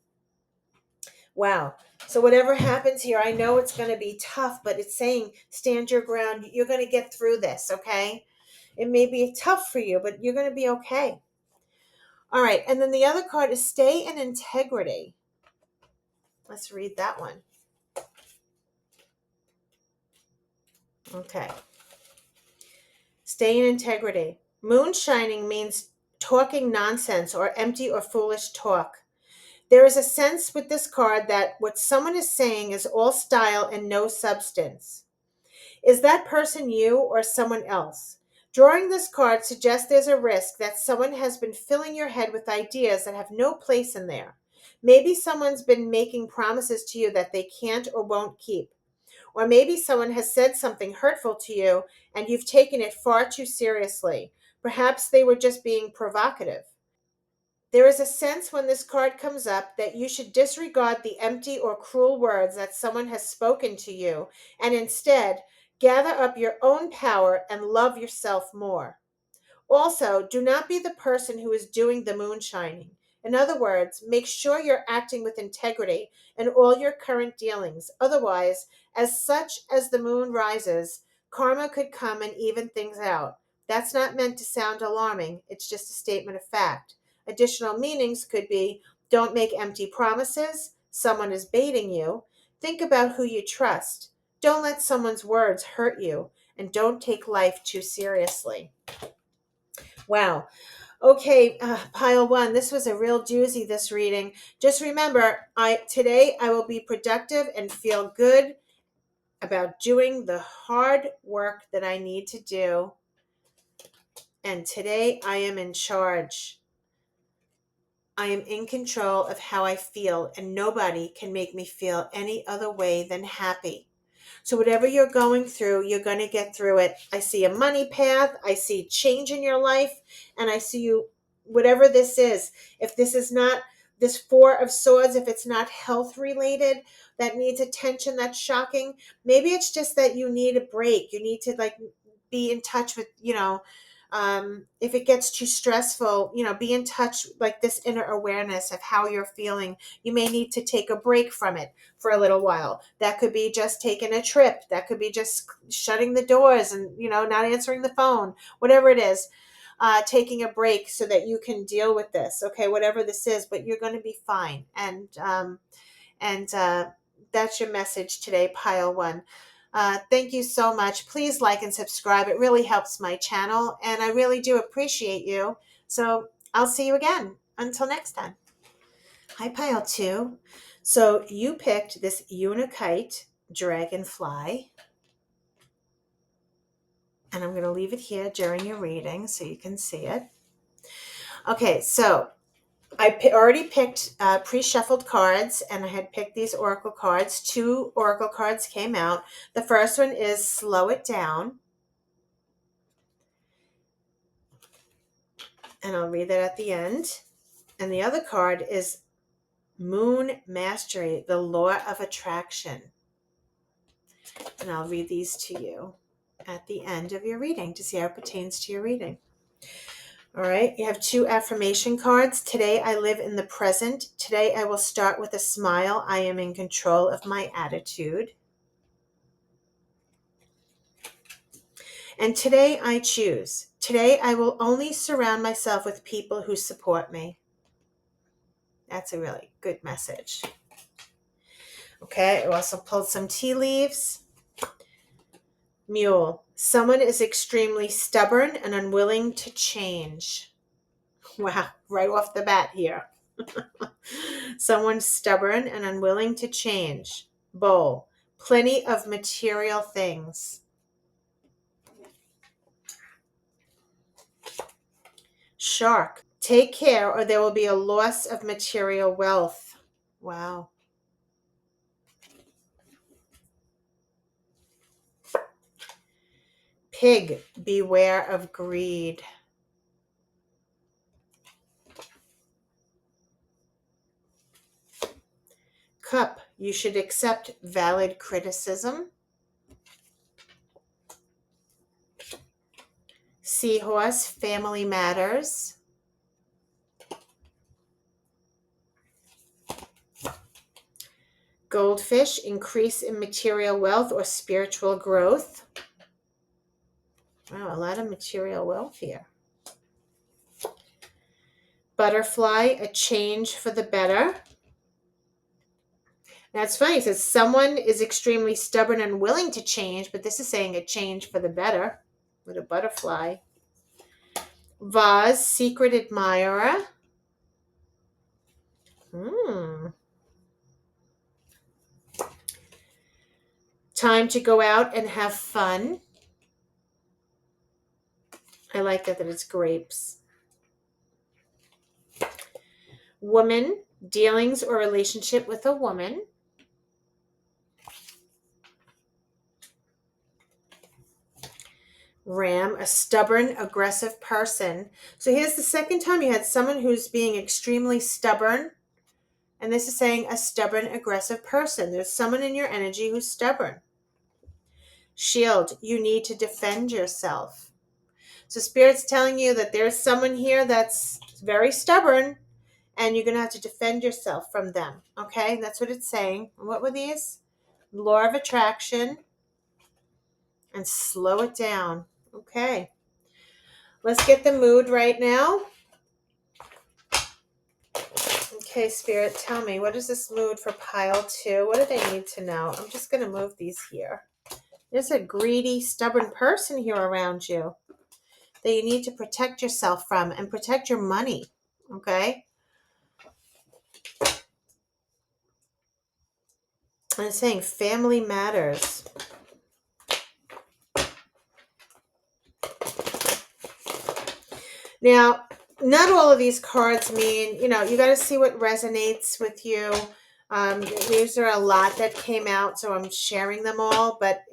Wow. So whatever happens here, I know it's going to be tough, but it's saying stand your ground. You're going to get through this, okay? It may be tough for you, but you're going to be okay. All right. And then the other card is stay in integrity. Let's read that one. Okay. Stay in integrity. Moonshining means talking nonsense or empty or foolish talk. There is a sense with this card that what someone is saying is all style and no substance. Is that person you or someone else? Drawing this card suggests there's a risk that someone has been filling your head with ideas that have no place in there. Maybe someone's been making promises to you that they can't or won't keep. Or maybe someone has said something hurtful to you and you've taken it far too seriously. Perhaps they were just being provocative. There is a sense when this card comes up that you should disregard the empty or cruel words that someone has spoken to you and instead gather up your own power and love yourself more. Also, do not be the person who is doing the moonshining. In other words, make sure you're acting with integrity in all your current dealings. Otherwise, as the moon rises, karma could come and even things out. That's not meant to sound alarming, it's just a statement of fact. Additional meanings could be don't make empty promises, someone is baiting you, think about who you trust, don't let someone's words hurt you, and don't take life too seriously. Wow. Okay, pile one. This was a real doozy, this reading. Just remember, today I will be productive and feel good about doing the hard work that I need to do. And today I am in charge. I am in control of how I feel, and nobody can make me feel any other way than happy. So whatever you're going through, you're going to get through it. I see a money path. I see change in your life, and I see you whatever this is. If this is not this Four of Swords, if it's not health related, that needs attention, that's shocking. Maybe it's just that you need a break. You need to like be in touch with, if it gets too stressful, be in touch, like this inner awareness of how you're feeling. You may need to take a break from it for a little while. That could be just taking a trip. That could be just shutting the doors and, not answering the phone, whatever it is. Taking a break so that you can deal with this, okay, whatever this is, but you're going to be fine. And that's your message today, pile one. Thank you so much. Please like and subscribe. It really helps my channel, and I really do appreciate you. So I'll see you again. Until next time. Hi, pile two. So you picked this Unikite Dragonfly, and I'm going to leave it here during your reading so you can see it. Okay, so I already picked pre-shuffled cards, and I had picked these oracle cards. 2 oracle cards came out. The first one is Slow It Down, and I'll read that at the end. And the other card is Moon Mastery, the Law of Attraction. And I'll read these to you at the end of your reading to see how it pertains to your reading. All right, you have 2 affirmation cards. Today I live in the present. Today I will start with a smile. I am in control of my attitude. And today I choose. Today I will only surround myself with people who support me. That's a really good message. Okay, I also pulled some tea leaves. Mule. Someone is extremely stubborn and unwilling to change. Wow, right off the bat here. Someone's stubborn and unwilling to change. Bowl. Plenty of material things. Shark. Take care or there will be a loss of material wealth. Wow. Pig. Beware of greed. Cup. You should accept valid criticism. Seahorse. Family matters. Goldfish. Increase in material wealth or spiritual growth. Wow, a lot of material wealth here. Butterfly. A change for the better. Now it's funny, it says someone is extremely stubborn and willing to change, but this is saying a change for the better with a butterfly. Vase. Secret admirer. Time to go out and have fun. I like that it's grapes. Woman. Dealings or relationship with a woman. Ram. A stubborn, aggressive person. So here's the second time you had someone who's being extremely stubborn. And this is saying a stubborn, aggressive person. There's someone in your energy who's stubborn. Shield. You need to defend yourself. So Spirit's telling you that there's someone here that's very stubborn, and you're going to have to defend yourself from them. Okay? That's what it's saying. What were these? Law of attraction. And slow it down. Okay. Let's get the mood right now. Okay, Spirit, tell me, what is this mood for pile 2? What do they need to know? I'm just going to move these here. There's a greedy, stubborn person here around you that you need to protect yourself from and protect your money. Okay? And it's saying family matters. Now, not all of these cards mean, you got to see what resonates with you. These are a lot that came out, so I'm sharing them all. But,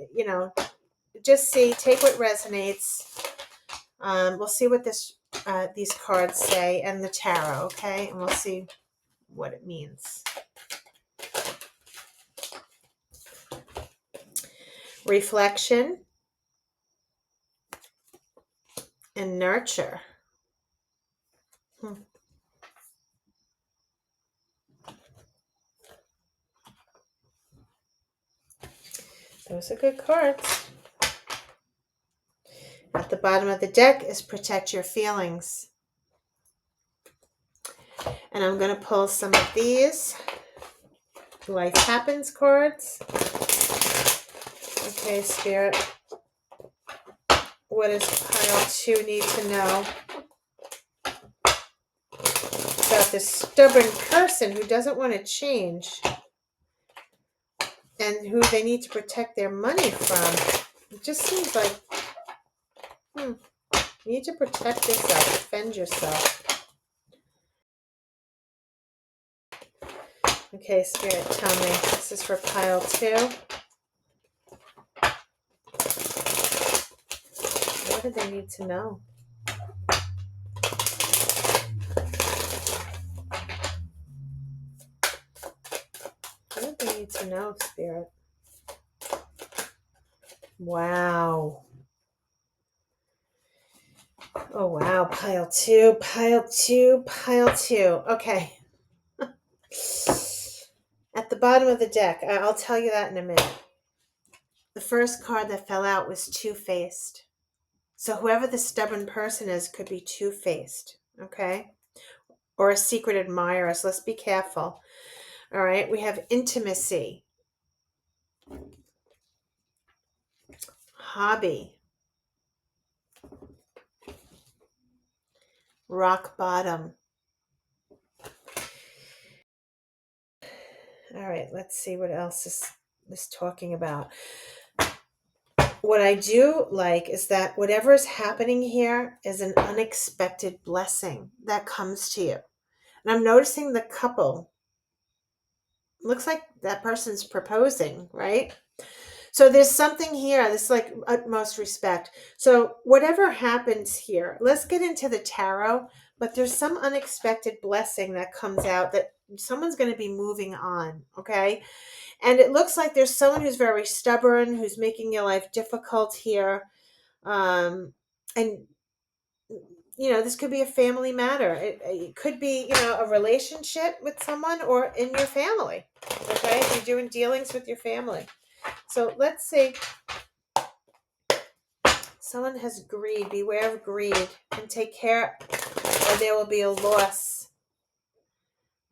just see, take what resonates. We'll see what this these cards say and the tarot, okay? And we'll see what it means. Reflection and nurture. Those are good cards. At the bottom of the deck is protect your feelings. And I'm going to pull some of these Life Happens cards. Okay, Spirit. What does pile 2 need to know about this stubborn person who doesn't want to change and who they need to protect their money from? It just seems like you need to protect yourself, defend yourself. Okay, Spirit, tell me. This is for pile 2. What do they need to know? What do they need to know, Spirit? Wow. Oh, wow. Pile 2, pile 2, pile 2. Okay. At the bottom of the deck, I'll tell you that in a minute. The first card that fell out was two-faced. So whoever the stubborn person is could be two-faced, okay? Or a secret admirer, so let's be careful. All right, we have intimacy, hobby, rock bottom. All right, let's see what else is talking about. What I do like is that whatever is happening here is an unexpected blessing that comes to you. And I'm noticing the couple. Looks like that person's proposing, right? So there's something here, this like utmost respect. So whatever happens here, let's get into the tarot, but there's some unexpected blessing that comes out that someone's going to be moving on, okay? And it looks like there's someone who's very stubborn, who's making your life difficult here. And this could be a family matter. It could be, a relationship with someone or in your family, okay? If you're doing dealings with your family. So let's see. Someone has greed. Beware of greed and take care, or there will be a loss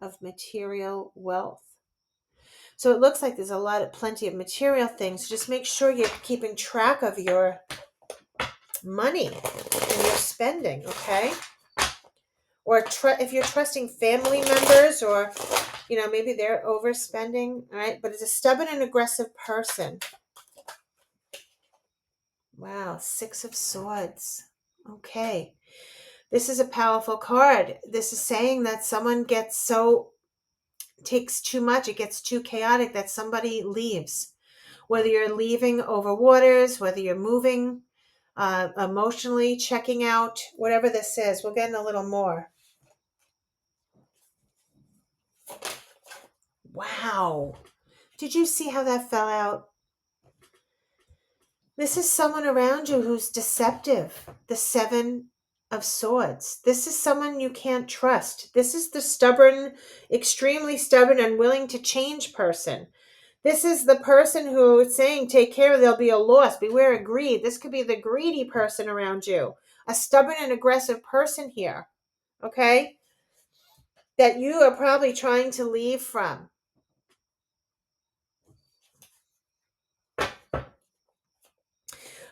of material wealth. So it looks like there's plenty of material things. Just make sure you're keeping track of your money and your spending, okay? Or if you're trusting family members, or maybe they're overspending, all right? But it's a stubborn and aggressive person. Wow, 6 of Swords. Okay. This is a powerful card. This is saying that someone takes too much, it gets too chaotic, that somebody leaves. Whether you're leaving over waters, whether you're moving, emotionally checking out, whatever this is, we'll get in a little more. Wow. Did you see how that fell out? This is someone around you who's deceptive. The 7 of Swords. This is someone you can't trust. This is the stubborn, extremely stubborn, unwilling to change person. This is the person who is saying, take care, there'll be a loss. Beware of greed. This could be the greedy person around you. A stubborn and aggressive person here. Okay? That you are probably trying to leave from.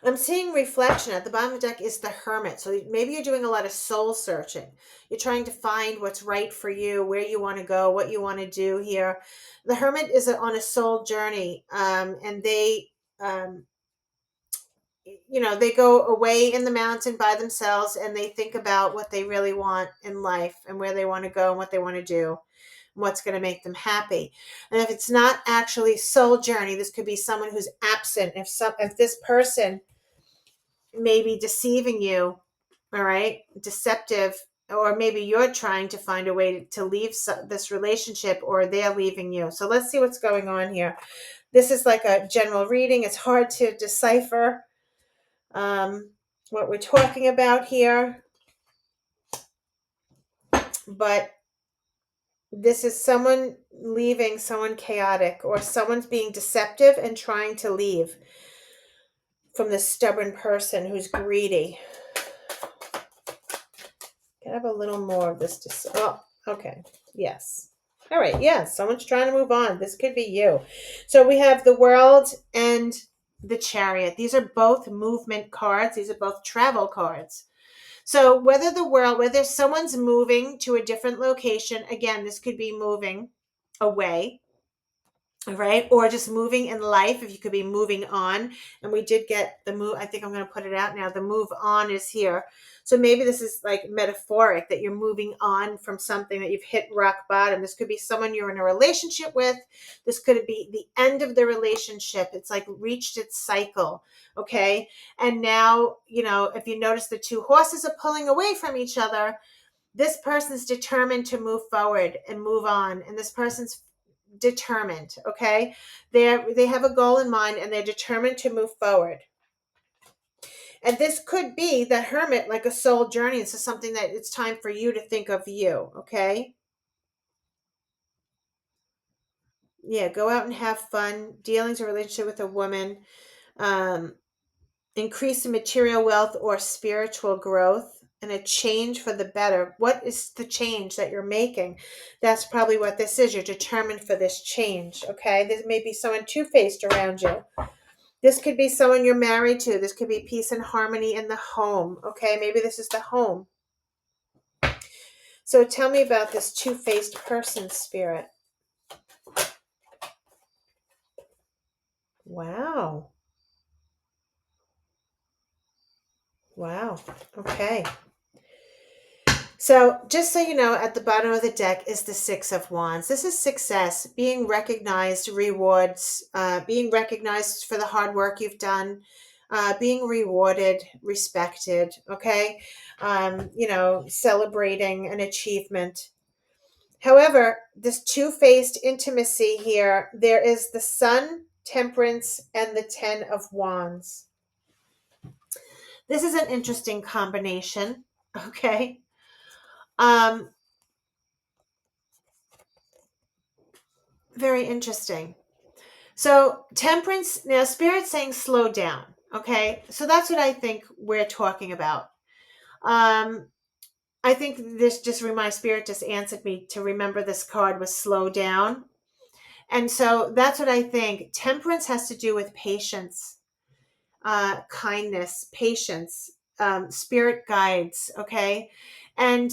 I'm seeing reflection. At the bottom of the deck is the Hermit. So maybe you're doing a lot of soul searching. You're trying to find what's right for you, where you want to go, what you want to do here. The Hermit is on a soul journey, and they they go away in the mountain by themselves, and they think about what they really want in life and where they want to go and what they want to do, and what's going to make them happy. And if it's not actually soul journey, this could be someone who's absent. If this person may be deceiving you, all right, deceptive, or maybe you're trying to find a way to leave this relationship, or they're leaving you. So let's see what's going on here. This is like a general reading. It's hard to decipher what we're talking about here, but this is someone leaving, someone chaotic, or someone's being deceptive and trying to leave from this stubborn person who's greedy. Can I have a little more of this? Oh, okay. Yes. All right. Yes. Someone's trying to move on. This could be you. So we have the World and the Chariot. These are both movement cards. These are both travel cards. So whether someone's moving to a different location, again, this could be moving away, right? Or just moving in life, if you could be moving on. And we did get the move. I think I'm going to put it out now. The move on is here. So maybe this is like metaphoric, that you're moving on from something, that you've hit rock bottom. This could be someone you're in a relationship with. This could be the end of the relationship. It's like reached its cycle. Okay. And now, if you notice, the two horses are pulling away from each other. This person's determined to move forward and move on. And this person's determined. Okay. They have a goal in mind, and they're determined to move forward. And this could be the Hermit, like a soul journey. This is something that it's time for you to think of you. Okay. Yeah. Go out and have fun. Dealings or relationship with a woman. Increase in material wealth or spiritual growth, and a change for the better. What is the change that you're making? That's probably what this is. You're determined for this change. Okay. There may be someone two-faced around you. This could be someone you're married to. This could be peace and harmony in the home. Okay, maybe this is the home. So tell me about this two-faced person, Spirit. Wow. Wow. Okay. So just so you know, at the bottom of the deck is the Six of Wands. This is success, being recognized, rewards, being recognized for the hard work you've done, being rewarded, respected, okay? Celebrating an achievement. However, this two-faced intimacy here, there is the Sun, Temperance, and the Ten of Wands. This is an interesting combination, okay? Very interesting. So Temperance, now Spirit's saying slow down, okay? So that's what I think we're talking about. I think this just reminds, Spirit just answered me to remember this card was slow down. And so that's what I think. Temperance has to do with patience, kindness, patience, spirit guides, okay? And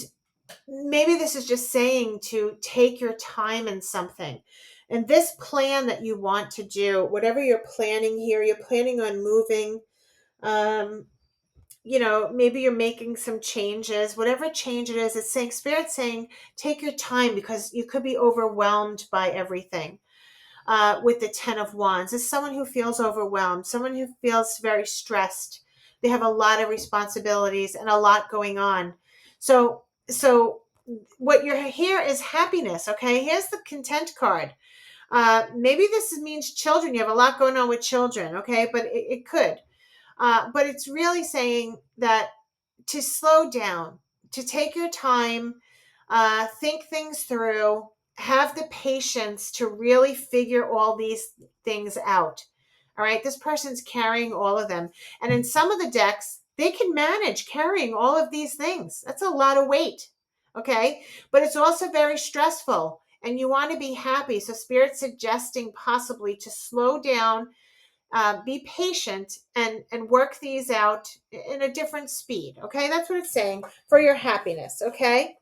maybe this is just saying to take your time in something. And this plan that you want to do, whatever you're planning here, you're planning on moving, maybe you're making some changes, whatever change it is, it's saying, Spirit saying, take your time, because you could be overwhelmed by everything. With the Ten of Wands, is someone who feels overwhelmed, someone who feels very stressed. They have a lot of responsibilities and a lot going on. So what you're here is happiness. Okay, here's the Content card. Maybe this means children. You have a lot going on with children. Okay, but it could. But it's really saying that to slow down, to take your time, think things through, have the patience to really figure all these things out. All right, this person's carrying all of them. And in some of the decks, they can manage carrying all of these things. That's a lot of weight. Okay, but it's also very stressful, and you want to be happy. So Spirit's suggesting possibly to slow down, be patient, and work these out in a different speed. Okay, that's what it's saying for your happiness. Okay,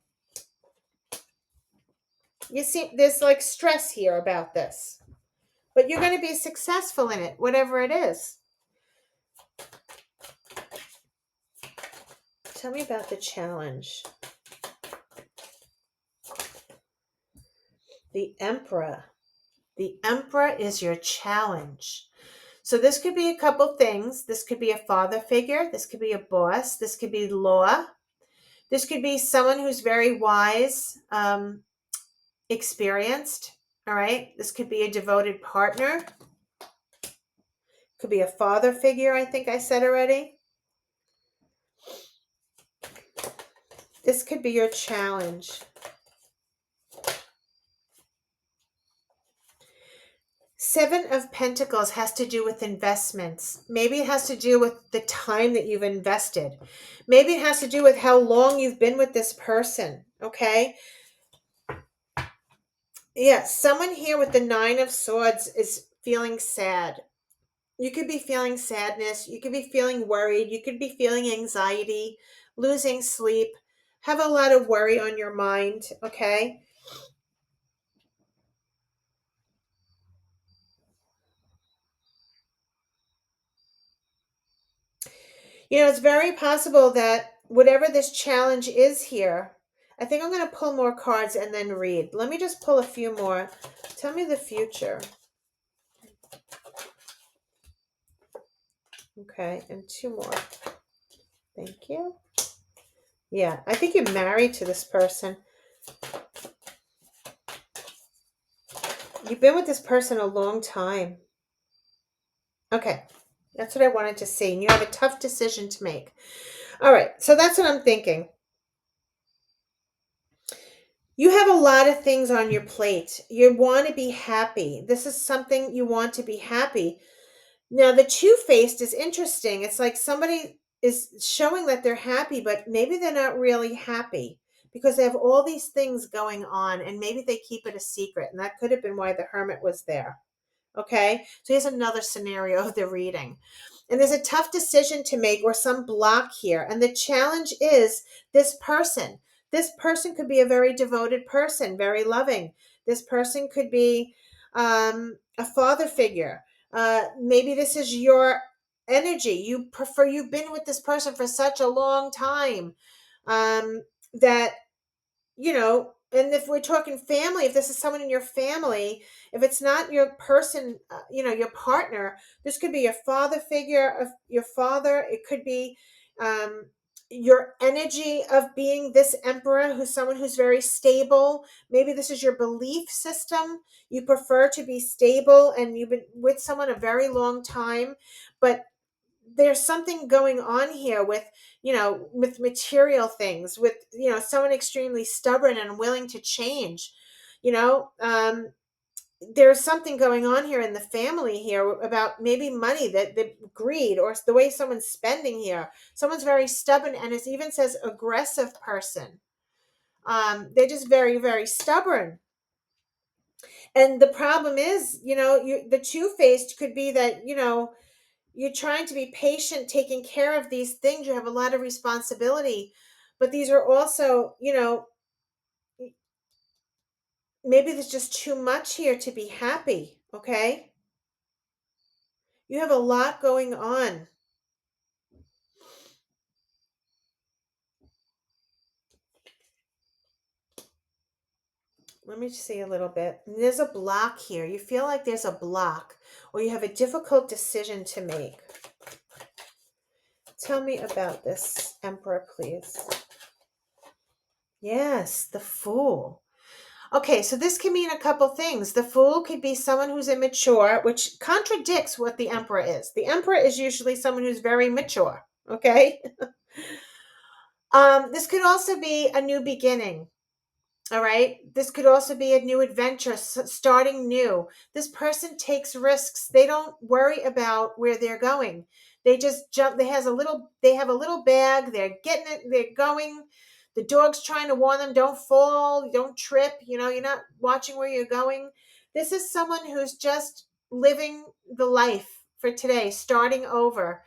you see, there's like stress here about this, but you're going to be successful in it, whatever it is. Tell me about the challenge. The Emperor. The Emperor is your challenge. So this could be a couple things. This could be a father figure. This could be a boss. This could be law. This could be someone who's very wise, experienced. All right. This could be a devoted partner. Could be a father figure, I think I said already. This could be your challenge. Seven of Pentacles has to do with investments. Maybe it has to do with the time that you've invested. Maybe it has to do with how long you've been with this person. Okay. Yeah. Someone here with the Nine of Swords is feeling sad. You could be feeling sadness. You could be feeling worried. You could be feeling anxiety, losing sleep, have a lot of worry on your mind. Okay. It's very possible that whatever this challenge is here, I think I'm going to pull more cards and then read. Let me just pull a few more. Tell me the future. Okay, and two more. Thank you. Yeah, I think you're married to this person. You've been with this person a long time. Okay, that's what I wanted to see. And you have a tough decision to make. All right, so that's what I'm thinking. You have a lot of things on your plate. You want to be happy. This is something you want to be happy. Now, the two-faced is interesting. It's like somebody is showing that they're happy, but maybe they're not really happy because they have all these things going on and maybe they keep it a secret. And that could have been why the hermit was there. Okay. So here's another scenario of the reading. And there's a tough decision to make or some block here. And the challenge is this person. This person could be a very devoted person, very loving. This person could be a father figure. Maybe this is your energy. You've been with this person for such a long time that and if we're talking family, if this is someone in your family, if it's not your person, your partner, this could be a father figure of your father. It could be um, your energy of being this emperor, who's someone who's very stable. Maybe this is your belief system. You prefer to be stable and you've been with someone a very long time, but there's something going on here with material things, with someone extremely stubborn and willing to change. you know um there's something going on here in the family here about maybe money, that the greed or the way someone's spending here. Someone's very stubborn, and it even says aggressive person. They're just very, very stubborn. And the problem is, the two-faced could be that you're trying to be patient, taking care of these things. You have a lot of responsibility, but these are also, maybe there's just too much here to be happy. Okay. You have a lot going on. Let me see a little bit. There's a block here. You feel like there's a block, or you have a difficult decision to make. Tell me about this, Emperor, please. Yes, the Fool. Okay, so this can mean a couple things. The Fool could be someone who's immature, which contradicts what the Emperor is. The Emperor is usually someone who's very mature. Okay. This could also be a new beginning. All right. This could also be a new adventure, starting new. This person takes risks. They don't worry about where they're going. They just jump. They have a little bag. They're getting it. They're going. The dog's trying to warn them, don't fall, don't trip. You're not watching where you're going. This is someone who's just living the life for today, starting over.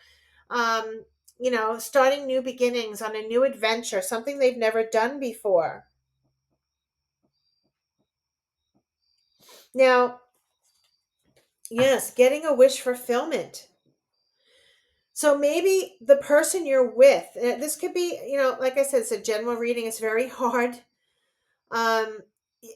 Starting new beginnings on a new adventure, something they've never done before. Now, yes, getting a wish fulfillment. So maybe the person you're with, this could be, like I said, it's a general reading. It's very hard. Um,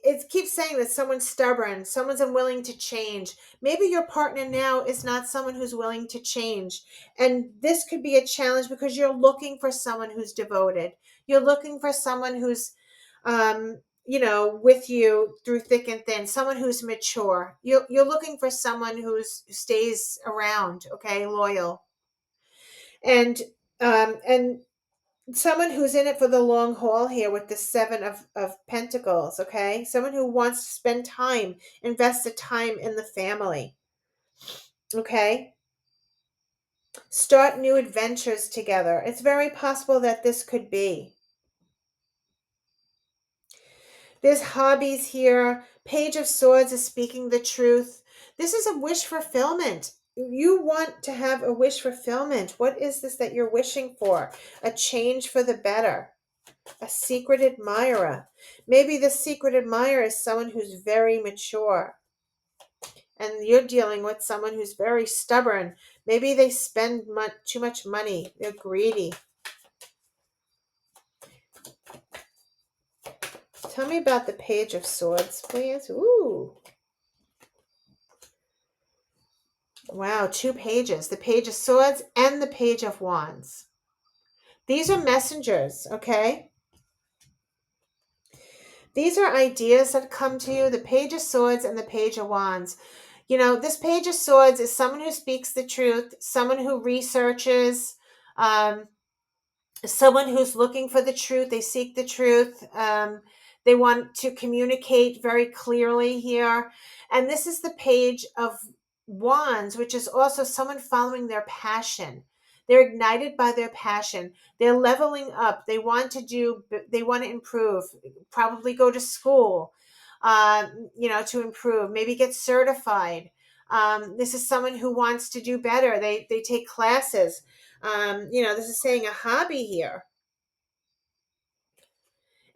it keeps saying that someone's stubborn, someone's unwilling to change. Maybe your partner now is not someone who's willing to change. And this could be a challenge because you're looking for someone who's devoted. You're looking for someone who's, with you through thick and thin, someone who's mature. You're looking for someone who stays around, okay, loyal. And someone who's in it for the long haul here with the seven of pentacles, okay, someone who wants to spend time, invest the time in the family, okay, start new adventures together. It's very possible that this could be. There's hobbies here. Page of Swords is speaking the truth. This is a wish fulfillment. You want to have a wish fulfillment. What is this that you're wishing for? A change for the better. A secret admirer. Maybe the secret admirer is someone who's very mature. And you're dealing with someone who's very stubborn. Maybe they spend too much money. They're greedy. Tell me about the Page of Swords, please. Ooh. Wow, two pages. The Page of Swords and the Page of Wands. These are messengers, okay? These are ideas that come to you, the Page of Swords and the Page of Wands. This Page of Swords is someone who speaks the truth, someone who researches, someone who's looking for the truth. They seek the truth. They want to communicate very clearly here. And this is the Page of Wands, which is also someone following their passion. They're ignited by their passion. They're leveling up. They want to improve, probably go to school, to improve, maybe get certified. This is someone who wants to do better. They take classes. This is saying a hobby here.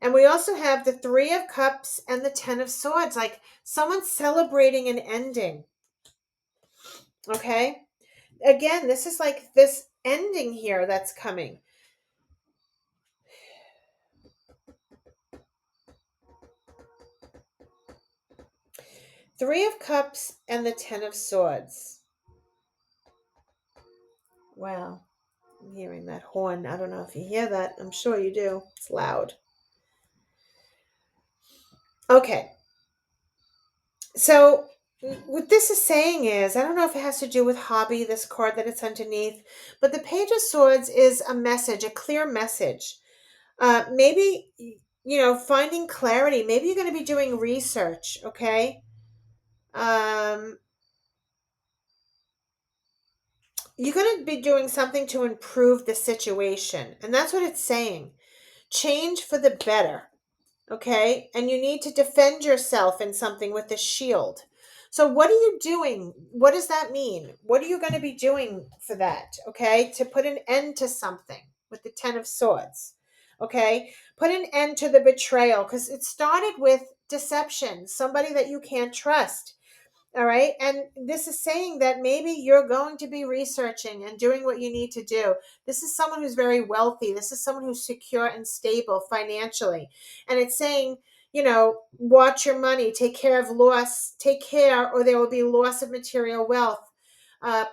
And we also have the Three of Cups and the Ten of Swords, like someone celebrating an ending. Okay? Again, this is like this ending here that's coming. Three of Cups and the Ten of Swords. Wow. I'm hearing that horn. I don't know if you hear that. I'm sure you do. It's loud. Okay. So what this is saying is, I don't know if it has to do with hobby, this card that it's underneath, but the Page of Swords is a message, a clear message. Maybe, finding clarity. Maybe you're going to be doing research, okay? You're going to be doing something to improve the situation. And that's what it's saying. Change for the better. Okay, and you need to defend yourself in something with a shield. So what are you doing? What does that mean? What are you going to be doing for that? Okay, to put an end to something with the Ten of Swords. Okay, put an end to the betrayal, because it started with deception, somebody that you can't trust. All right. And this is saying that maybe you're going to be researching and doing what you need to do. This is someone who's very wealthy. This is someone who's secure and stable financially. And it's saying, watch your money, take care or there will be loss of material wealth,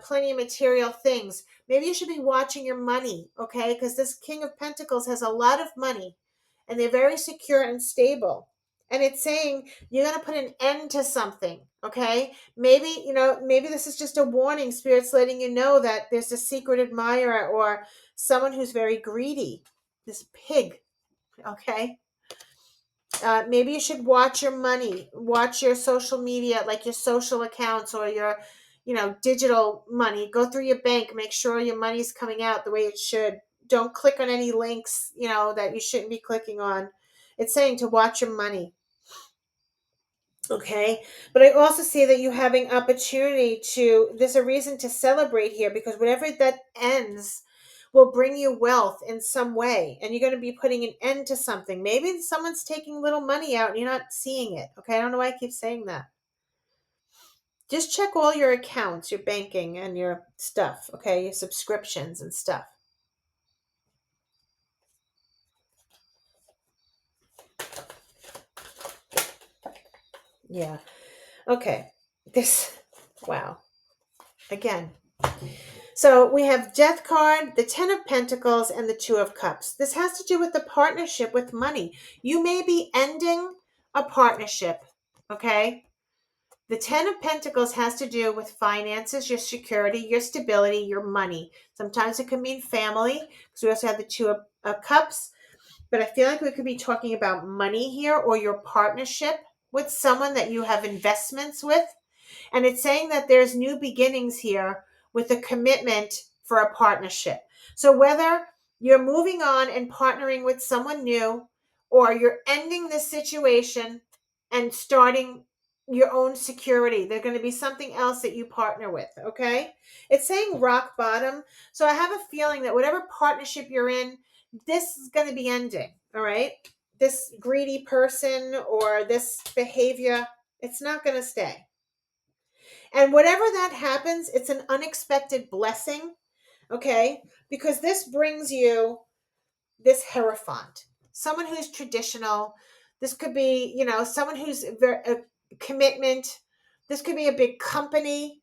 plenty of material things. Maybe you should be watching your money, okay? Because this King of Pentacles has a lot of money and they're very secure and stable. And it's saying you're going to put an end to something, okay? Maybe this is just a warning. Spirit's letting you know that there's a secret admirer or someone who's very greedy, this pig, okay? Maybe you should watch your money, watch your social media, like your social accounts or your, digital money. Go through your bank, make sure your money's coming out the way it should. Don't click on any links, that you shouldn't be clicking on. It's saying to watch your money. Okay, but I also see that you having opportunity there's a reason to celebrate here, because whatever that ends will bring you wealth in some way, and you're going to be putting an end to something. Maybe someone's taking little money out and you're not seeing it. Okay, I don't know why I keep saying that. Just check all your accounts, your banking and your stuff, okay, your subscriptions and stuff. Yeah. Okay. Wow. Again. So we have Death card, the Ten of Pentacles, and the Two of Cups. This has to do with the partnership with money. You may be ending a partnership, okay? The Ten of Pentacles has to do with finances, your security, your stability, your money. Sometimes it can mean family, because we also have the Two of Cups. But I feel like we could be talking about money here, or your partnership with someone that you have investments with. And it's saying that there's new beginnings here with a commitment for a partnership. So whether you're moving on and partnering with someone new, or you're ending this situation and starting your own security, there's going to be something else that you partner with, okay? It's saying rock bottom. So I have a feeling that whatever partnership you're in, this is going to be ending, all right? This greedy person or this behavior, it's not going to stay. And whatever that happens, it's an unexpected blessing, okay? Because this brings you this Hierophant, someone who's traditional. This could be, someone who's a commitment. This could be a big company.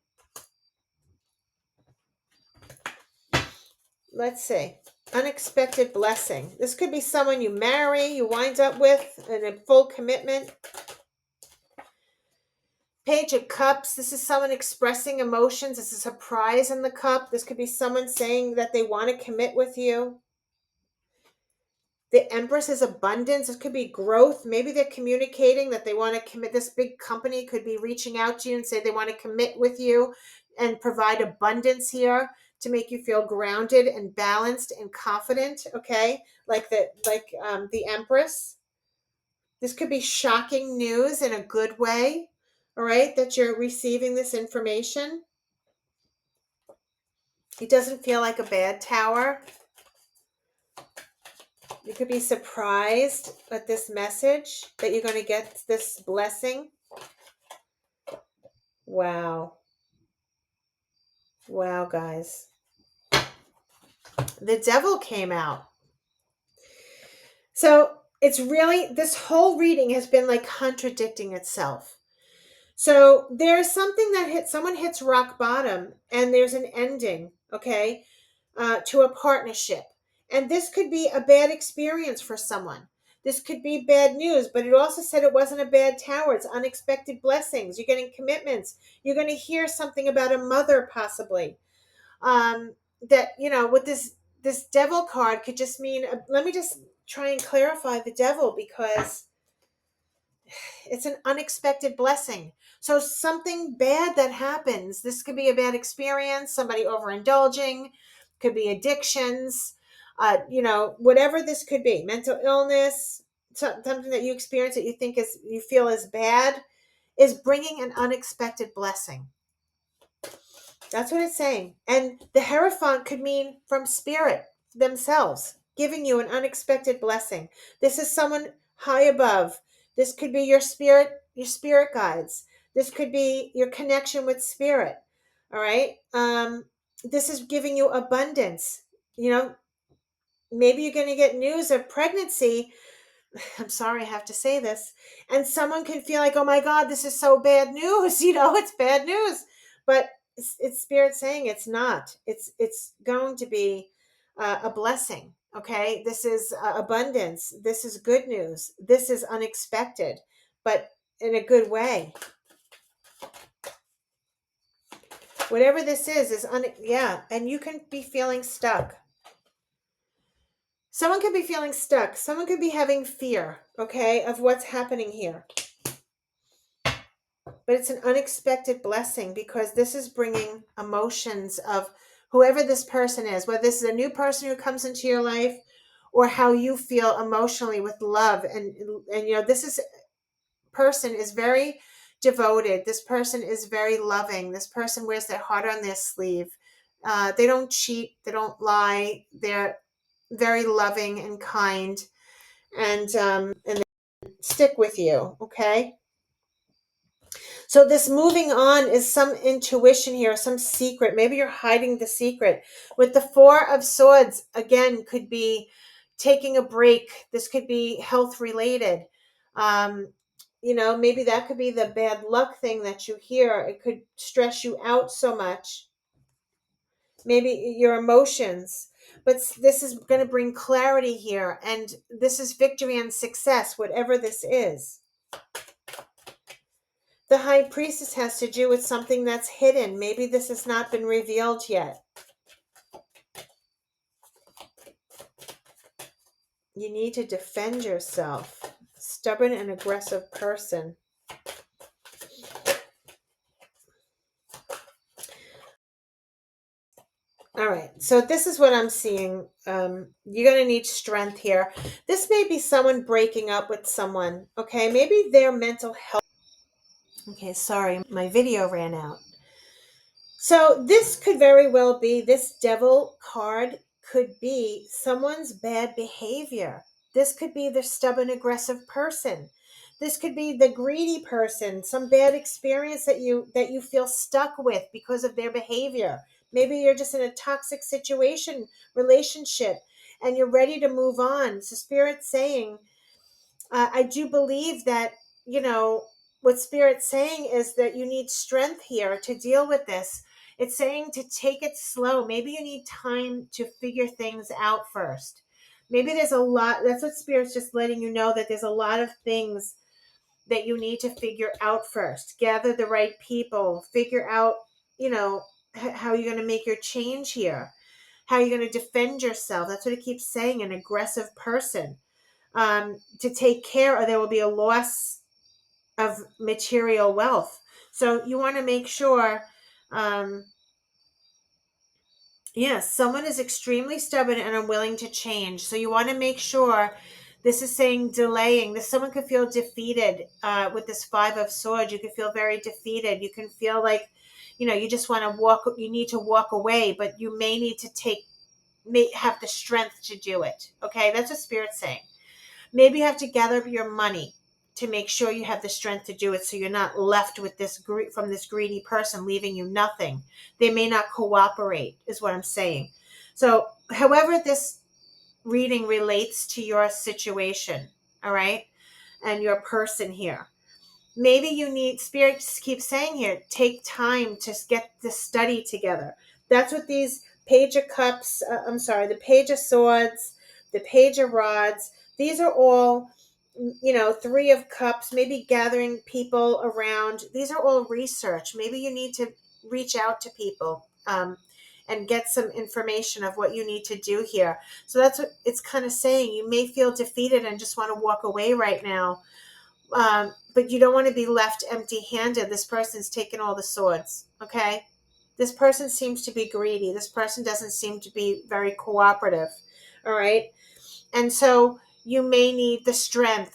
Let's see. Unexpected blessing. This could be someone you marry, you wind up with in a full commitment. Page of Cups. This is someone expressing emotions. This is a surprise in the cup. This could be someone saying that they want to commit with you. The Empress is abundance. This could be growth. Maybe they're communicating that they want to commit. This big company could be reaching out to you and say they want to commit with you and provide abundance here to make you feel grounded and balanced and confident. Okay, like the Empress. This could be shocking news in a good way. All right, that you're receiving this information. It doesn't feel like a bad tower. You could be surprised at this message that you're going to get this blessing. Wow. Wow, guys. The Devil came out. So it's really, this whole reading has been like contradicting itself. So there's something that someone hits rock bottom and there's an ending, okay, to a partnership. And this could be a bad experience for someone. This could be bad news, but it also said it wasn't a bad tower. It's unexpected blessings. You're getting commitments. You're going to hear something about a mother, possibly. That, with this Devil card could just mean, let me just try and clarify the Devil, because it's an unexpected blessing. So something bad that happens, this could be a bad experience, somebody overindulging, could be addictions, whatever this could be, mental illness, something that you experience that you feel is bad, is bringing an unexpected blessing. That's what it's saying. And the Hierophant could mean from spirit themselves, giving you an unexpected blessing. This is someone high above. This could be your spirit guides. This could be your connection with spirit. All right. This is giving you abundance. Maybe you're going to get news of pregnancy. I'm sorry I have to say this. And someone can feel like, oh my God, this is so bad news. It's bad news. But it's spirit saying it's not. It's going to be a blessing. Okay. This is abundance. This is good news. This is unexpected, but in a good way. Whatever this is yeah. And you can be feeling stuck. Someone could be feeling stuck. Someone could be having fear, okay, of what's happening here. But it's an unexpected blessing, because this is bringing emotions of whoever this person is, whether this is a new person who comes into your life, or how you feel emotionally with love. And this person is very devoted. This person is very loving. This person wears their heart on their sleeve. They don't cheat. They don't lie. They're very loving and kind, and they stick with you. Okay. So this moving on is some intuition here, some secret. Maybe you're hiding the secret. With the Four of Swords, again, could be taking a break. This could be health related. Maybe that could be the bad luck thing that you hear. It could stress you out so much. Maybe your emotions. But this is going to bring clarity here. And this is victory and success, whatever this is. The high priestess has to do with something that's hidden. Maybe this has not been revealed yet. You need to defend yourself. Stubborn and aggressive person. All right, so this is what I'm seeing. You're going to need strength here. This may be someone breaking up with someone, okay? Maybe their mental health. Okay, sorry, my video ran out. So this could very well be, this devil card could be someone's bad behavior. This could be the stubborn, aggressive person. This could be the greedy person, some bad experience that you feel stuck with because of their behavior. Maybe you're just in a toxic relationship, and you're ready to move on. So Spirit's saying, I do believe that, what Spirit's saying is that you need strength here to deal with this. It's saying to take it slow. Maybe you need time to figure things out first. Maybe there's a lot. That's what Spirit's just letting you know, that there's a lot of things that you need to figure out first. Gather the right people. Figure out, how you're going to make your change here. How you're going to defend yourself. That's what it keeps saying, an aggressive person. To take care, or there will be a loss of material wealth. So you want to make sure, yes, someone is extremely stubborn and unwilling to change. So you want to make sure, this is saying delaying. This, someone could feel defeated with this Five of Swords. You could feel very defeated. You can feel like, you just want to walk. You need to walk away, but you may need to have the strength to do it. Okay, that's what Spirit's saying. Maybe you have to gather up your money to make sure you have the strength to do it, so you're not left with this from this greedy person leaving you nothing. They may not cooperate, is what I'm saying. So however this reading relates to your situation, all right, and your person here, maybe you need, Spirit keeps saying here, take time to get the study together. That's what these Page of Cups, the Page of Swords, the Page of Rods, these are all, Three of Cups, maybe gathering people around. These are all research. Maybe you need to reach out to people, and get some information of what you need to do here. So that's what it's kind of saying. You may feel defeated and just want to walk away right now. But you don't want to be left empty-handed. This person's taken all the swords, okay? This person seems to be greedy. This person doesn't seem to be very cooperative, all right? And so you may need the strength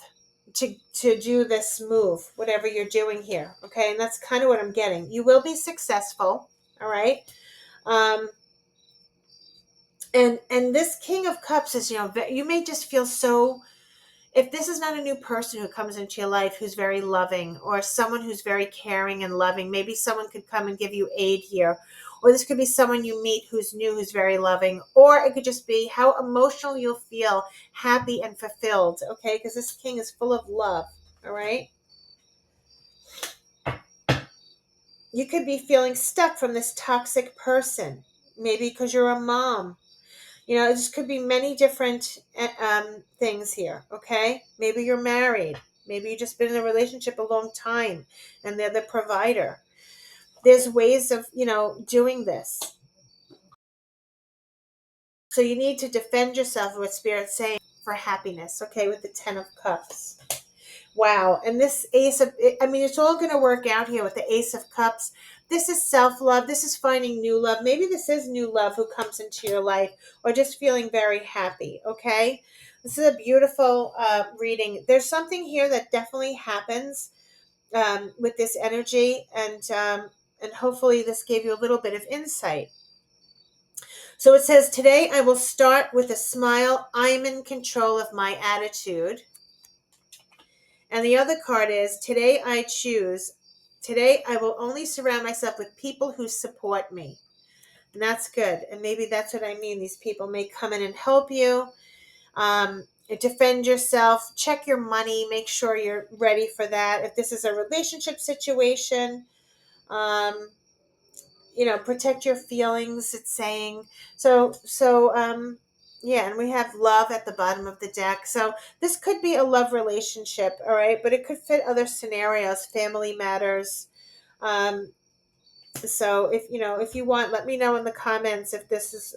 to do this move, whatever you're doing here, okay? And that's kind of what I'm getting. You will be successful, all right? And this King of Cups is, you may just feel so, if this is not a new person who comes into your life who's very loving, or someone who's very caring and loving, maybe someone could come and give you aid here. Or this could be someone you meet who's new, who's very loving. Or it could just be how emotional you'll feel, happy and fulfilled, okay? Because this king is full of love, all right? You could be feeling stuck from this toxic person, maybe because you're a mom. This could be many different things here, okay? Maybe you're married. Maybe you've just been in a relationship a long time and they're the provider. There's ways of, doing this. So you need to defend yourself, what Spirit's saying, for happiness, okay, with the Ten of Cups. Wow. And this it's all going to work out here with the Ace of Cups. This is self-love. This is finding new love. Maybe this is new love who comes into your life, or just feeling very happy, okay? This is a beautiful reading. There's something here that definitely happens with this energy, and hopefully this gave you a little bit of insight. So it says, today I will start with a smile. I'm in control of my attitude. And the other card is, today I choose. Today I will only surround myself with people who support me. And that's good. And maybe that's what I mean. These people may come in and help you. defend yourself, check your money, make sure you're ready for that. If this is a relationship situation, um, protect your feelings, it's saying. Yeah, and we have love at the bottom of the deck. So this could be a love relationship, all right, but it could fit other scenarios, family matters. Um, so if you want, let me know in the comments if this is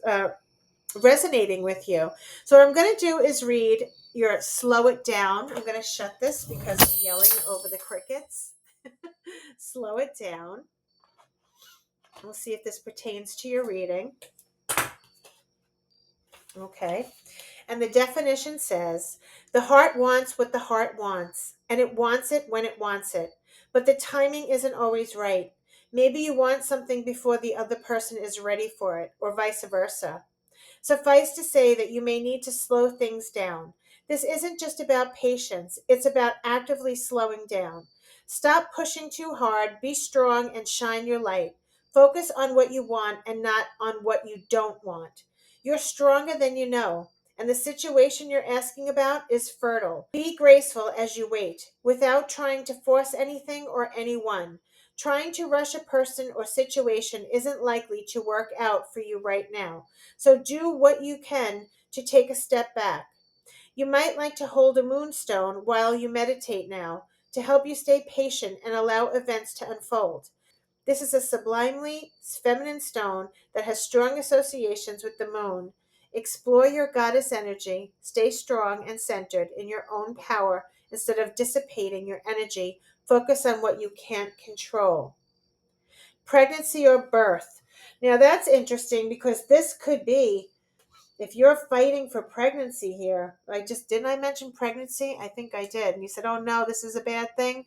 resonating with you. So what I'm going to do is read your slow it down. I'm going to shut this because I'm yelling over the crickets. Slow it down. We'll see if this pertains to your reading. Okay. And the definition says, the heart wants what the heart wants, and it wants it when it wants it. But the timing isn't always right. Maybe you want something before the other person is ready for it, or vice versa. Suffice to say that you may need to slow things down. This isn't just about patience, it's about actively slowing down. Stop pushing too hard, be strong, and shine your light. Focus on what you want and not on what you don't want. You're stronger than you know, and the situation you're asking about is fertile. Be graceful as you wait, without trying to force anything or anyone. Trying to rush a person or situation isn't likely to work out for you right now. So do what you can to take a step back. You might like to hold a moonstone while you meditate now to help you stay patient and allow events to unfold. This is a sublimely feminine stone that has strong associations with the moon. Explore your goddess energy, stay strong and centered in your own power instead of dissipating your energy. Focus on what you can't control. Pregnancy or birth. Now that's interesting because this could be, if you're fighting for pregnancy here. Didn't I mention pregnancy? I think I did. And you said, oh no, this is a bad thing.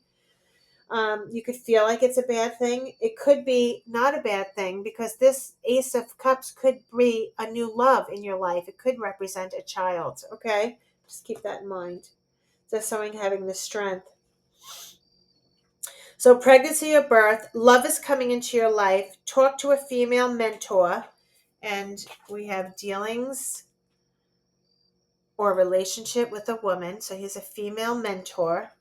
You could feel like it's a bad thing. It could be not a bad thing because this Ace of Cups could be a new love in your life. It could represent a child. Okay. Just keep that in mind. So someone having the strength. So, pregnancy or birth, love is coming into your life. Talk to a female mentor. And we have dealings or relationship with a woman. So, he's a female mentor.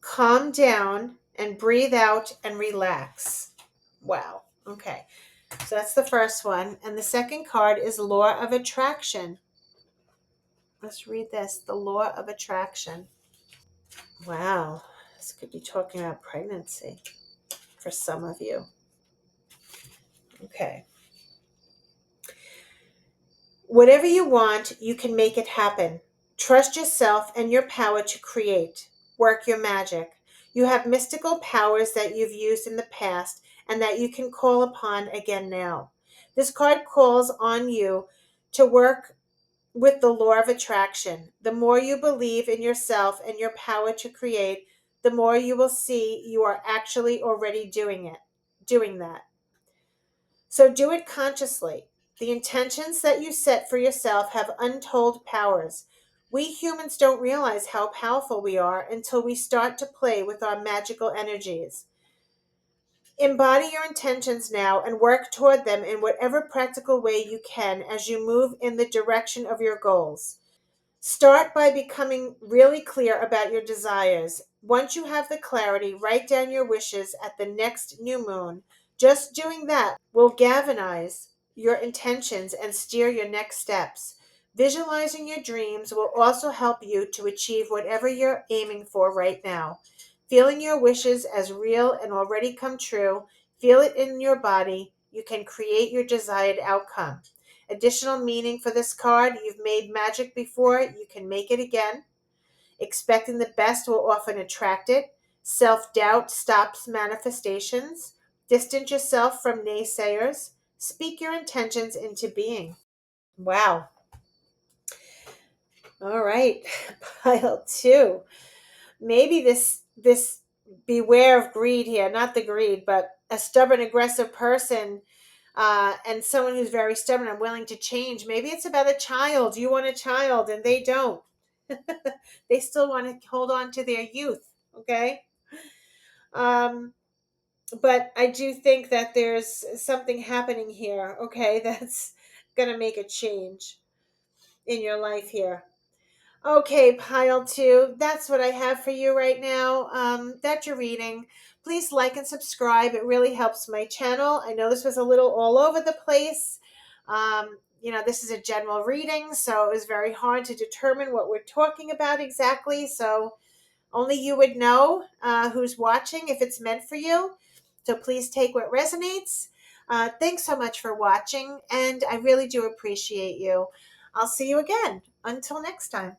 Calm down and breathe out and relax. Wow. Okay. So, that's the first one. And the second card is Law of Attraction. Let's read this. The Law of Attraction. Wow. This could be talking about pregnancy for some of you. Okay. Whatever you want, you can make it happen. Trust yourself and your power to create. Work your magic. You have mystical powers that you've used in the past and that you can call upon again now. This card calls on you to work with the law of attraction. The more you believe in yourself and your power to create, the more you will see you are actually already doing that. So do it consciously. The intentions that you set for yourself have untold powers. We humans don't realize how powerful we are until we start to play with our magical energies. Embody your intentions now and work toward them in whatever practical way you can as you move in the direction of your goals. Start by becoming really clear about your desires. Once you have the clarity, write down your wishes at the next new moon. Just doing that will galvanize your intentions and steer your next steps. Visualizing your dreams will also help you to achieve whatever you're aiming for right now. Feeling your wishes as real and already come true, feel it in your body. You can create your desired outcome. Additional meaning for this card: you've made magic before, you can make it again. Expecting the best will often attract it. Self doubt stops manifestations. Distance yourself from naysayers. Speak your intentions into being. Wow. All right. Pile two. Maybe this beware of greed here, not the greed, but a stubborn, aggressive person, and someone who's very stubborn and willing to change. Maybe it's about a child. You want a child and they don't. They still want to hold on to their youth. Okay. Um, but I do think that there's something happening here. Okay. That's going to make a change. in your life here. Okay, pile two. That's what I have for you right now. That's your reading. Please like and subscribe. It really helps my channel. I know this was a little all over the place. This is a general reading, so it was very hard to determine what we're talking about exactly. So only you would know who's watching if it's meant for you. So please take what resonates. Thanks so much for watching, and I really do appreciate you. I'll see you again. Until next time.